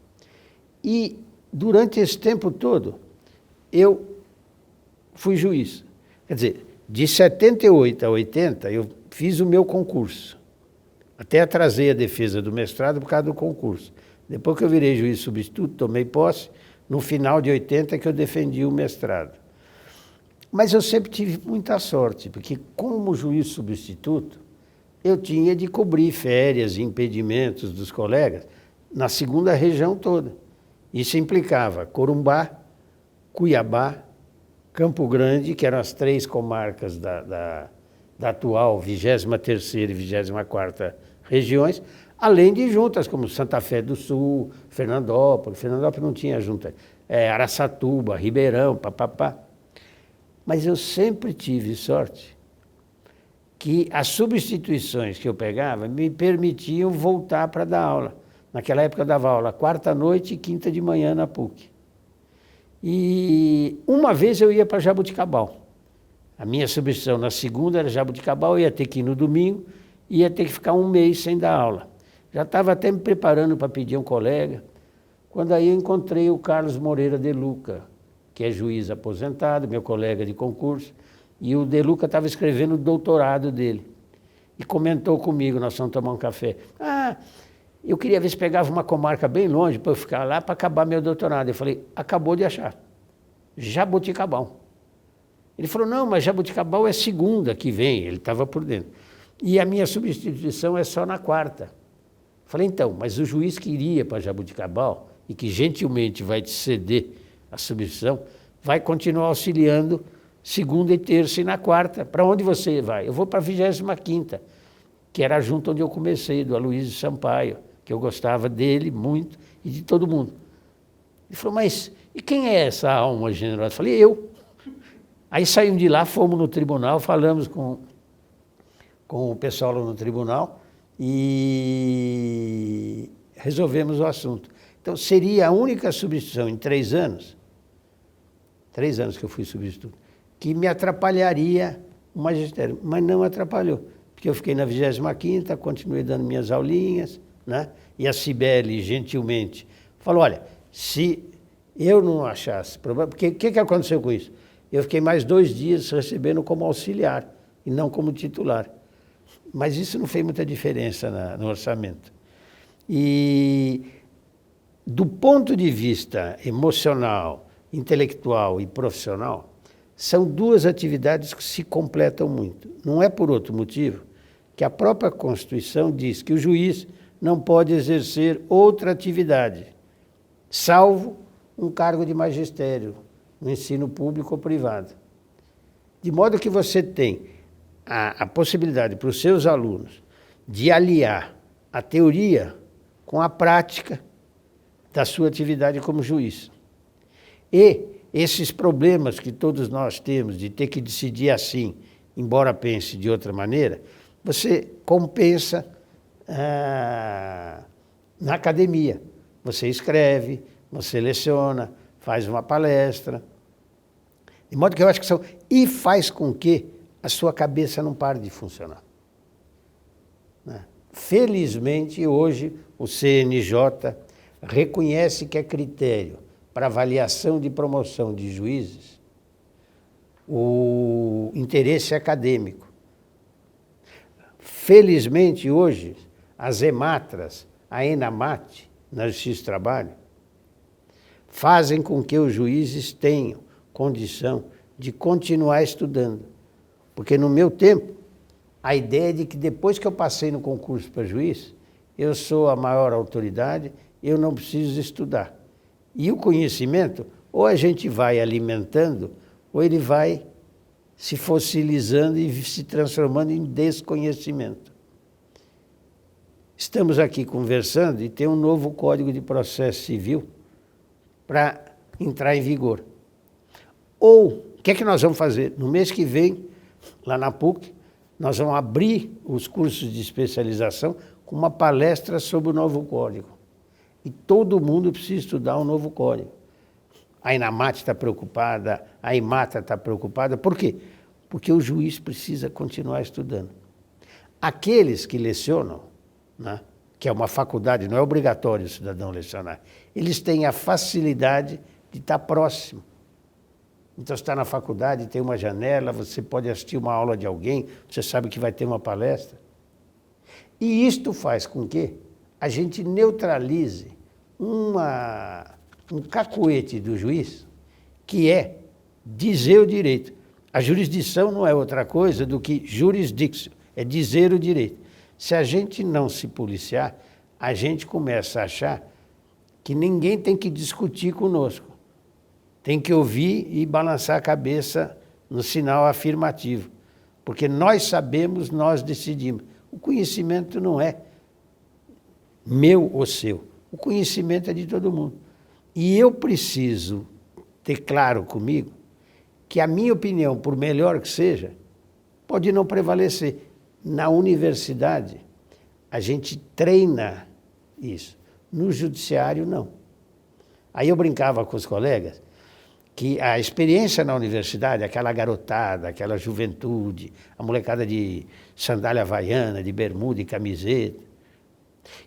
E durante esse tempo todo, eu fui juiz. Quer dizer, de 78 a 80, eu fiz o meu concurso. Até atrasei a defesa do mestrado por causa do concurso. Depois que eu virei juiz substituto, tomei posse, no final de 80 que eu defendi o mestrado. Mas eu sempre tive muita sorte, porque como juiz substituto, eu tinha de cobrir férias e impedimentos dos colegas na segunda região toda. Isso implicava Corumbá, Cuiabá, Campo Grande, que eram as 3 comarcas da atual 23ª e 24ª regiões, além de juntas como Santa Fé do Sul, Fernandópolis não tinha junta, Araçatuba, Ribeirão, papapá. Mas eu sempre tive sorte que as substituições que eu pegava me permitiam voltar para dar aula. Naquela época eu dava aula quarta noite e quinta de manhã na PUC. E uma vez eu ia para Jaboticabal. A minha substituição na segunda era Jaboticabal, eu ia ter que ir no domingo, ia ter que ficar um mês sem dar aula. Já estava até me preparando para pedir um colega, quando aí eu encontrei o Carlos Moreira de Luca, que é juiz aposentado, meu colega de concurso, e o De Luca estava escrevendo o doutorado dele. E comentou comigo, nós fomos tomar um café. Eu queria ver se pegava uma comarca bem longe para eu ficar lá para acabar meu doutorado. Eu falei: acabou de achar. Jaboticabal. Ele falou: não, mas Jaboticabal é segunda que vem. Ele estava por dentro. E a minha substituição é só na quarta. Eu falei: então, mas o juiz que iria para Jaboticabal e que gentilmente vai te ceder a substituição, vai continuar auxiliando segunda e terça e na quarta. Para onde você vai? Eu vou para a 25ª, que era junto onde eu comecei, do Aloysio Sampaio, que eu gostava dele muito e de todo mundo. Ele falou, mas e quem é essa alma generosa? Eu falei, eu. Aí saímos de lá, fomos no tribunal, falamos com o pessoal lá no tribunal e resolvemos o assunto. Então, seria a única substituição em 3 anos que eu fui substituto, que me atrapalharia o magistério, mas não atrapalhou, porque eu fiquei na 25ª, continuei dando minhas aulinhas, né? E a Cibele, gentilmente, falou, olha, se eu não achasse problema, porque o que aconteceu com isso? Eu fiquei mais 2 dias recebendo como auxiliar e não como titular. Mas isso não fez muita diferença no orçamento. E do ponto de vista emocional, intelectual e profissional, são 2 atividades que se completam muito. Não é por outro motivo que a própria Constituição diz que o juiz não pode exercer outra atividade, salvo um cargo de magistério, no ensino público ou privado. De modo que você tem a possibilidade para os seus alunos de aliar a teoria com a prática da sua atividade como juiz. E esses problemas que todos nós temos de ter que decidir assim, embora pense de outra maneira, você compensa na academia. Você escreve, você leciona, faz uma palestra. De modo que eu acho que e faz com que a sua cabeça não pare de funcionar. Né? Felizmente, hoje, o CNJ reconhece que é critério para avaliação de promoção de juízes o interesse acadêmico. Felizmente, hoje, as EMATRAS, a ENAMAT, na Justiça do Trabalho, fazem com que os juízes tenham condição de continuar estudando. Porque no meu tempo, a ideia é de que depois que eu passei no concurso para juiz, eu sou a maior autoridade, eu não preciso estudar. E o conhecimento, ou a gente vai alimentando, ou ele vai se fossilizando e se transformando em desconhecimento. Estamos aqui conversando e tem um novo Código de Processo Civil para entrar em vigor. Ou, o que é que nós vamos fazer? No mês que vem, lá na PUC, nós vamos abrir os cursos de especialização com uma palestra sobre o novo Código. E todo mundo precisa estudar o novo Código. A ENAMAT está preocupada, a EMATA está preocupada. Por quê? Porque o juiz precisa continuar estudando. Aqueles que lecionam, né, que é uma faculdade, não é obrigatório o cidadão lecionar, eles têm a facilidade de estar próximo. Então, você está na faculdade, tem uma janela, você pode assistir uma aula de alguém, você sabe que vai ter uma palestra. E isto faz com que a gente neutralize um cacuete do juiz, que é dizer o direito. A jurisdição não é outra coisa do que jurisdictio, é dizer o direito. Se a gente não se policiar, a gente começa a achar que ninguém tem que discutir conosco. Tem que ouvir e balançar a cabeça no sinal afirmativo. Porque nós sabemos, nós decidimos. O conhecimento não é meu ou seu. O conhecimento é de todo mundo. E eu preciso ter claro comigo que a minha opinião, por melhor que seja, pode não prevalecer. Na universidade, a gente treina isso. No judiciário, não. Aí eu brincava com os colegas que a experiência na universidade, aquela garotada, aquela juventude, a molecada de sandália havaiana, de bermuda e camiseta,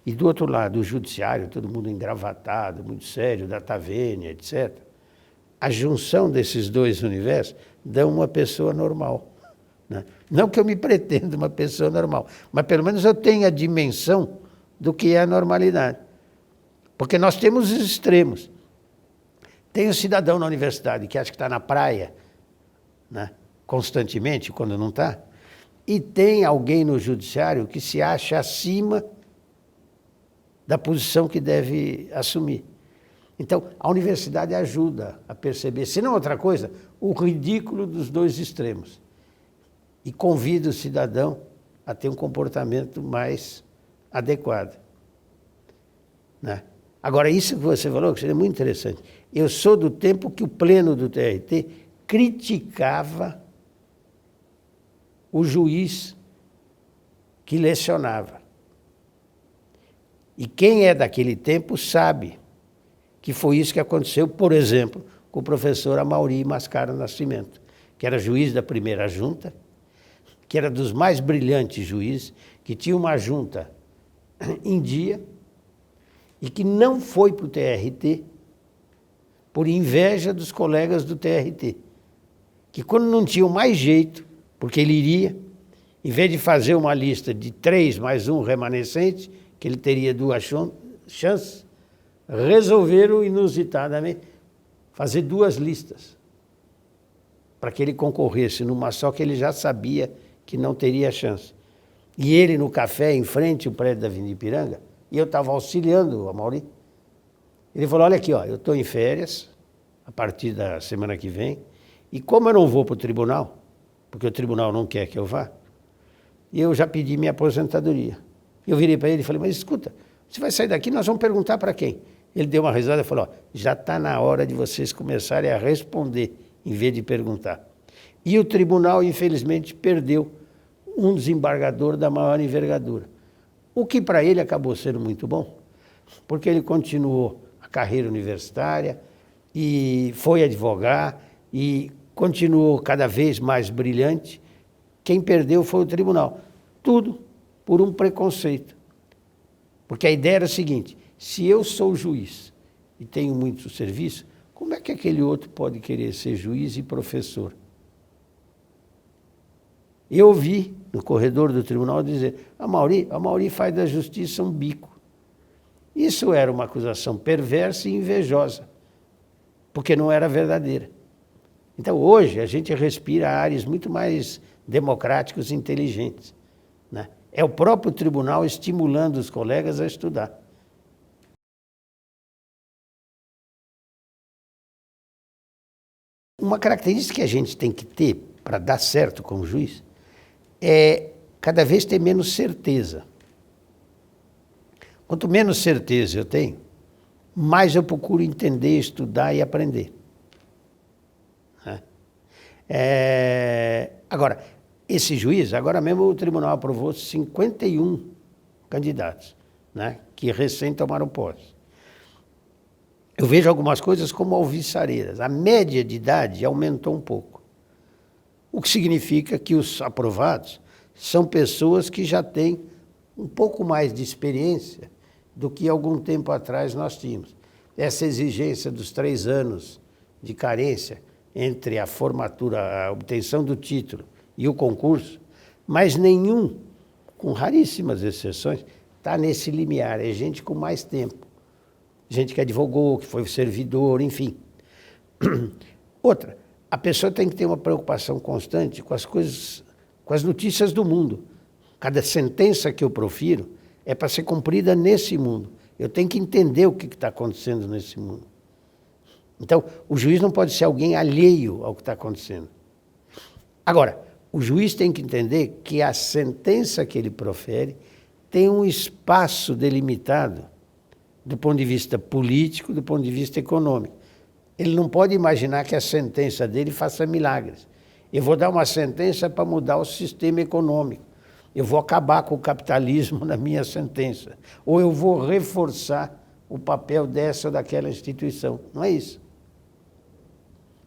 e do outro lado, o judiciário, todo mundo engravatado, muito sério, data vênia, etc. A junção desses 2 universos dá uma pessoa normal. Né? Não que eu me pretenda uma pessoa normal, mas pelo menos eu tenho a dimensão do que é a normalidade. Porque nós temos os extremos. Tem um cidadão na universidade que acha que está na praia, né, constantemente, quando não está, e tem alguém no judiciário que se acha acima da posição que deve assumir. Então, a universidade ajuda a perceber, se não outra coisa, o ridículo dos 2 extremos. E convida o cidadão a ter um comportamento mais adequado. Né? Agora, isso que você falou, que seria muito interessante. Eu sou do tempo que o pleno do TRT criticava o juiz que lecionava. E quem é daquele tempo sabe que foi isso que aconteceu, por exemplo, com o professor Amaury Mascaro Nascimento, que era juiz da primeira junta, que era dos mais brilhantes juízes, que tinha uma junta em dia e que não foi para o TRT por inveja dos colegas do TRT, que quando não tinham mais jeito, porque ele iria, em vez de fazer uma lista de 3 mais 1 remanescente, que ele teria 2 chances, resolveram inusitadamente fazer 2 listas, para que ele concorresse numa só que ele já sabia que não teria chance. E ele no café, em frente ao prédio da Avenida Ipiranga, e eu estava auxiliando o Amaury, ele falou, olha aqui, ó, eu estou em férias, a partir da semana que vem, e como eu não vou para o tribunal, porque o tribunal não quer que eu vá, eu já pedi minha aposentadoria. Eu virei para ele e falei, mas escuta, você vai sair daqui, nós vamos perguntar para quem? Ele deu uma risada e falou, ó, já está na hora de vocês começarem a responder, em vez de perguntar. E o tribunal, infelizmente, perdeu um desembargador da maior envergadura. O que para ele acabou sendo muito bom, porque ele continuou a carreira universitária e foi advogar e continuou cada vez mais brilhante. Quem perdeu foi o tribunal. Tudo por um preconceito. Porque a ideia era a seguinte, se eu sou juiz e tenho muito serviço, como é que aquele outro pode querer ser juiz e professor? Eu ouvi no corredor do tribunal dizer, Amaury faz da justiça um bico. Isso era uma acusação perversa e invejosa, porque não era verdadeira. Então, hoje, a gente respira ares muito mais democráticos e inteligentes, né? É o próprio tribunal estimulando os colegas a estudar. Uma característica que a gente tem que ter para dar certo como juiz é cada vez ter menos certeza. Quanto menos certeza eu tenho, mais eu procuro entender, estudar e aprender. Agora, esse juiz, agora mesmo o tribunal aprovou 51 candidatos, né, que recém tomaram posse. Eu vejo algumas coisas como alvissareiras. A média de idade aumentou um pouco, o que significa que os aprovados são pessoas que já têm um pouco mais de experiência do que algum tempo atrás nós tínhamos. Essa exigência dos 3 anos de carência entre a formatura, a obtenção do título e o concurso, mas nenhum, com raríssimas exceções, está nesse limiar. É gente com mais tempo. Gente que advogou, que foi servidor, enfim. Outra, a pessoa tem que ter uma preocupação constante com as coisas, com as notícias do mundo. Cada sentença que eu profiro é para ser cumprida nesse mundo. Eu tenho que entender o que está acontecendo nesse mundo. Então, o juiz não pode ser alguém alheio ao que está acontecendo. Agora, o juiz tem que entender que a sentença que ele profere tem um espaço delimitado do ponto de vista político, do ponto de vista econômico. Ele não pode imaginar que a sentença dele faça milagres. Eu vou dar uma sentença para mudar o sistema econômico. Eu vou acabar com o capitalismo na minha sentença. Ou eu vou reforçar o papel dessa ou daquela instituição. Não é isso.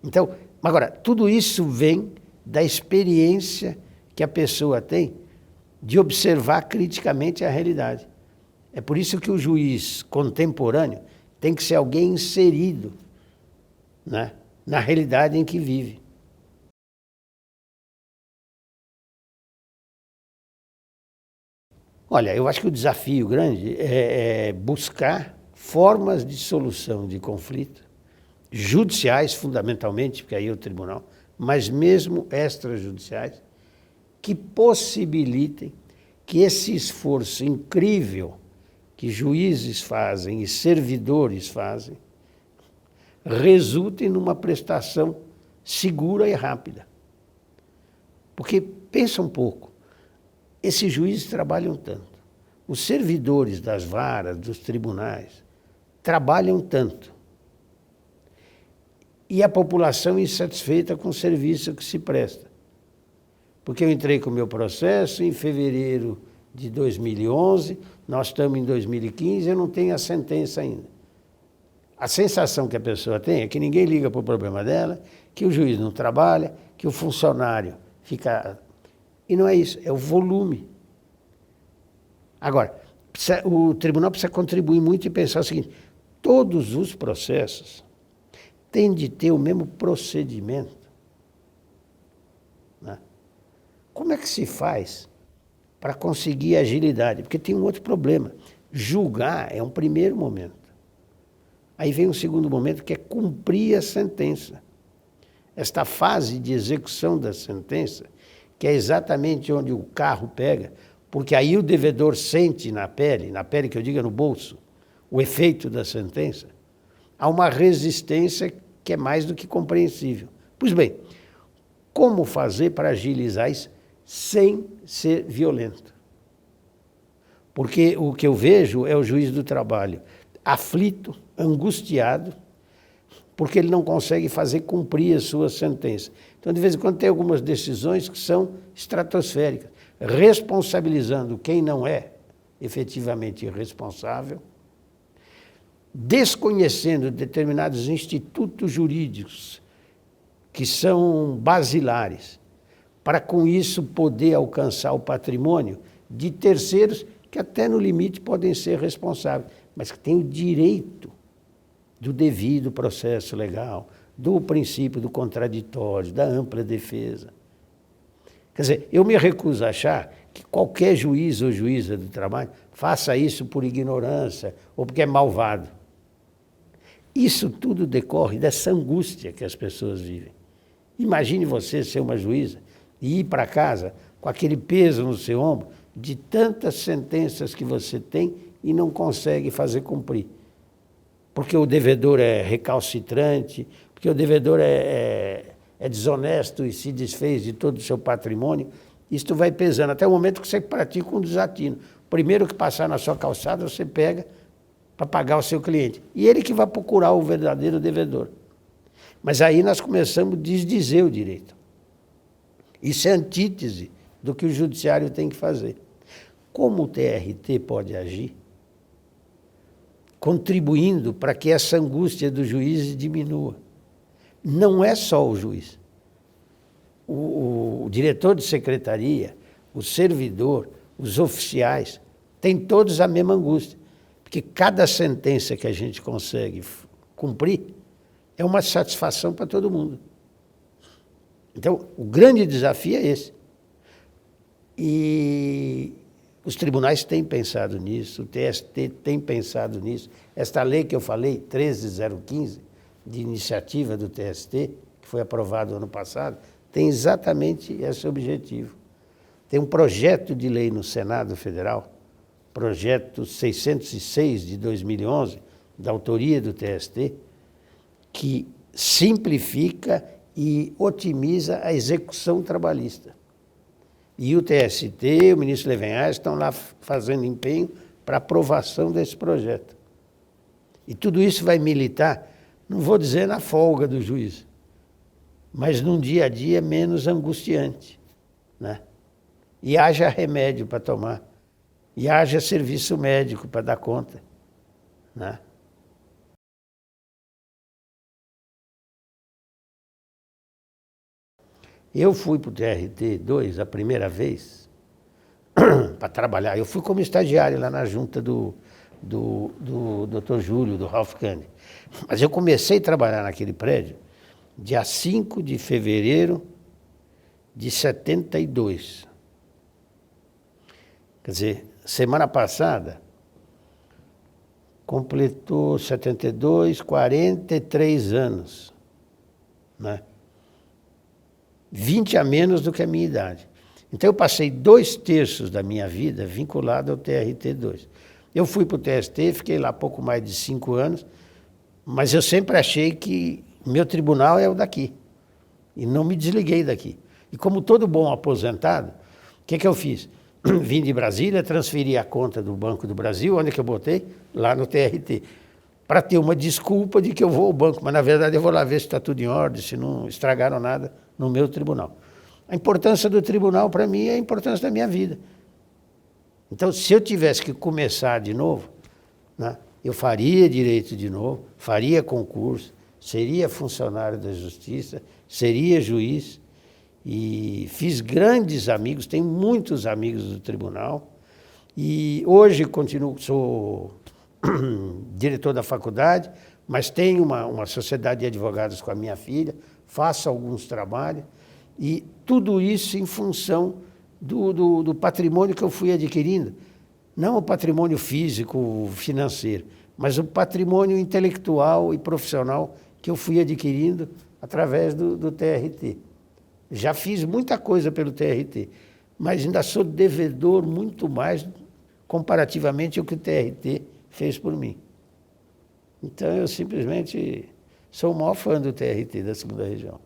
Então, agora, tudo isso vem da experiência que a pessoa tem de observar criticamente a realidade. É por isso que o juiz contemporâneo tem que ser alguém inserido, né, na realidade em que vive. Olha, eu acho que o desafio grande é buscar formas de solução de conflito, judiciais fundamentalmente, porque aí é o tribunal, mas mesmo extrajudiciais, que possibilitem que esse esforço incrível que juízes fazem e servidores fazem resulte numa prestação segura e rápida. Porque, pensa um pouco, esses juízes trabalham tanto. Os servidores das varas, dos tribunais, trabalham tanto e a população insatisfeita com o serviço que se presta. Porque eu entrei com o meu processo em fevereiro de 2011, nós estamos em 2015, eu não tenho a sentença ainda. A sensação que a pessoa tem é que ninguém liga para o problema dela, que o juiz não trabalha, que o funcionário fica... E não é isso, é o volume. Agora, o tribunal precisa contribuir muito e pensar o seguinte: todos os processos têm de ter o mesmo procedimento. Né? Como é que se faz para conseguir agilidade? Porque tem um outro problema. Julgar é um primeiro momento. Aí vem um segundo momento, que é cumprir a sentença. Esta fase de execução da sentença, que é exatamente onde o carro pega, porque aí o devedor sente na pele que eu diga no bolso, o efeito da sentença, há uma resistência que é mais do que compreensível. Pois bem, como fazer para agilizar isso sem ser violento? Porque o que eu vejo é o juiz do trabalho aflito, angustiado, porque ele não consegue fazer cumprir a sua sentença. Então, de vez em quando, tem algumas decisões que são estratosféricas, responsabilizando quem não é efetivamente responsável, desconhecendo determinados institutos jurídicos que são basilares, para com isso poder alcançar o patrimônio de terceiros que até no limite podem ser responsáveis, mas que têm o direito do devido processo legal, do princípio do contraditório, da ampla defesa. Quer dizer, eu me recuso a achar que qualquer juiz ou juíza do trabalho faça isso por ignorância ou porque é malvado. Isso tudo decorre dessa angústia que as pessoas vivem. Imagine você ser uma juíza e ir para casa com aquele peso no seu ombro de tantas sentenças que você tem e não consegue fazer cumprir. Porque o devedor é recalcitrante, porque o devedor é desonesto e se desfez de todo o seu patrimônio. Isto vai pesando até o momento que você pratica um desatino. Primeiro que passar na sua calçada, você pega para pagar o seu cliente. E ele que vai procurar o verdadeiro devedor. Mas aí nós começamos a desdizer o direito. Isso é antítese do que o judiciário tem que fazer. Como o TRT pode agir? Contribuindo para que essa angústia do juiz diminua. Não é só o juiz. O diretor de secretaria, o servidor, os oficiais, têm todos a mesma angústia. Porque cada sentença que a gente consegue cumprir é uma satisfação para todo mundo. Então, o grande desafio é esse. E os tribunais têm pensado nisso, o TST tem pensado nisso. Esta lei que eu falei, 13.015, de iniciativa do TST, que foi aprovado ano passado, tem exatamente esse objetivo. Tem um projeto de lei no Senado Federal, projeto 606 de 2011, da autoria do TST, que simplifica e otimiza a execução trabalhista. E o TST, o ministro Levenhaz, estão lá fazendo empenho para aprovação desse projeto. E tudo isso vai militar, não vou dizer na folga do juiz, mas num dia a dia menos angustiante, né? E haja remédio para tomar, e haja serviço médico para dar conta, né? Eu fui para o TRT2 a primeira vez para trabalhar. Eu fui como estagiário lá na junta do Dr. Júlio, do Ralph Candy. Mas eu comecei a trabalhar naquele prédio dia 5 de fevereiro de 72. Quer dizer, semana passada completou 72, 43 anos, né? 20 a menos do que a minha idade. Então, eu passei 2/3 da minha vida vinculado ao TRT2. Eu fui para o TST, fiquei lá pouco mais de 5 anos, mas eu sempre achei que o meu tribunal é o daqui. E não me desliguei daqui. E como todo bom aposentado, o que eu fiz? Vim de Brasília, transferi a conta do Banco do Brasil, onde que eu botei? Lá no TRT. para ter uma desculpa de que eu vou ao banco, mas na verdade eu vou lá ver se está tudo em ordem, se não estragaram nada no meu tribunal. A importância do tribunal para mim é a importância da minha vida. Então, se eu tivesse que começar de novo, né, eu faria direito de novo, faria concurso, seria funcionário da justiça, seria juiz, e fiz grandes amigos, tenho muitos amigos do tribunal, e hoje continuo, sou diretor da faculdade, mas tenho uma sociedade de advogados com a minha filha, faço alguns trabalhos, e tudo isso em função do patrimônio que eu fui adquirindo. Não o patrimônio físico, financeiro, mas o patrimônio intelectual e profissional que eu fui adquirindo através do TRT. Já fiz muita coisa pelo TRT, mas ainda sou devedor muito mais comparativamente ao que o TRT fez por mim. Então, eu simplesmente sou o maior fã do TRT da 2ª Região.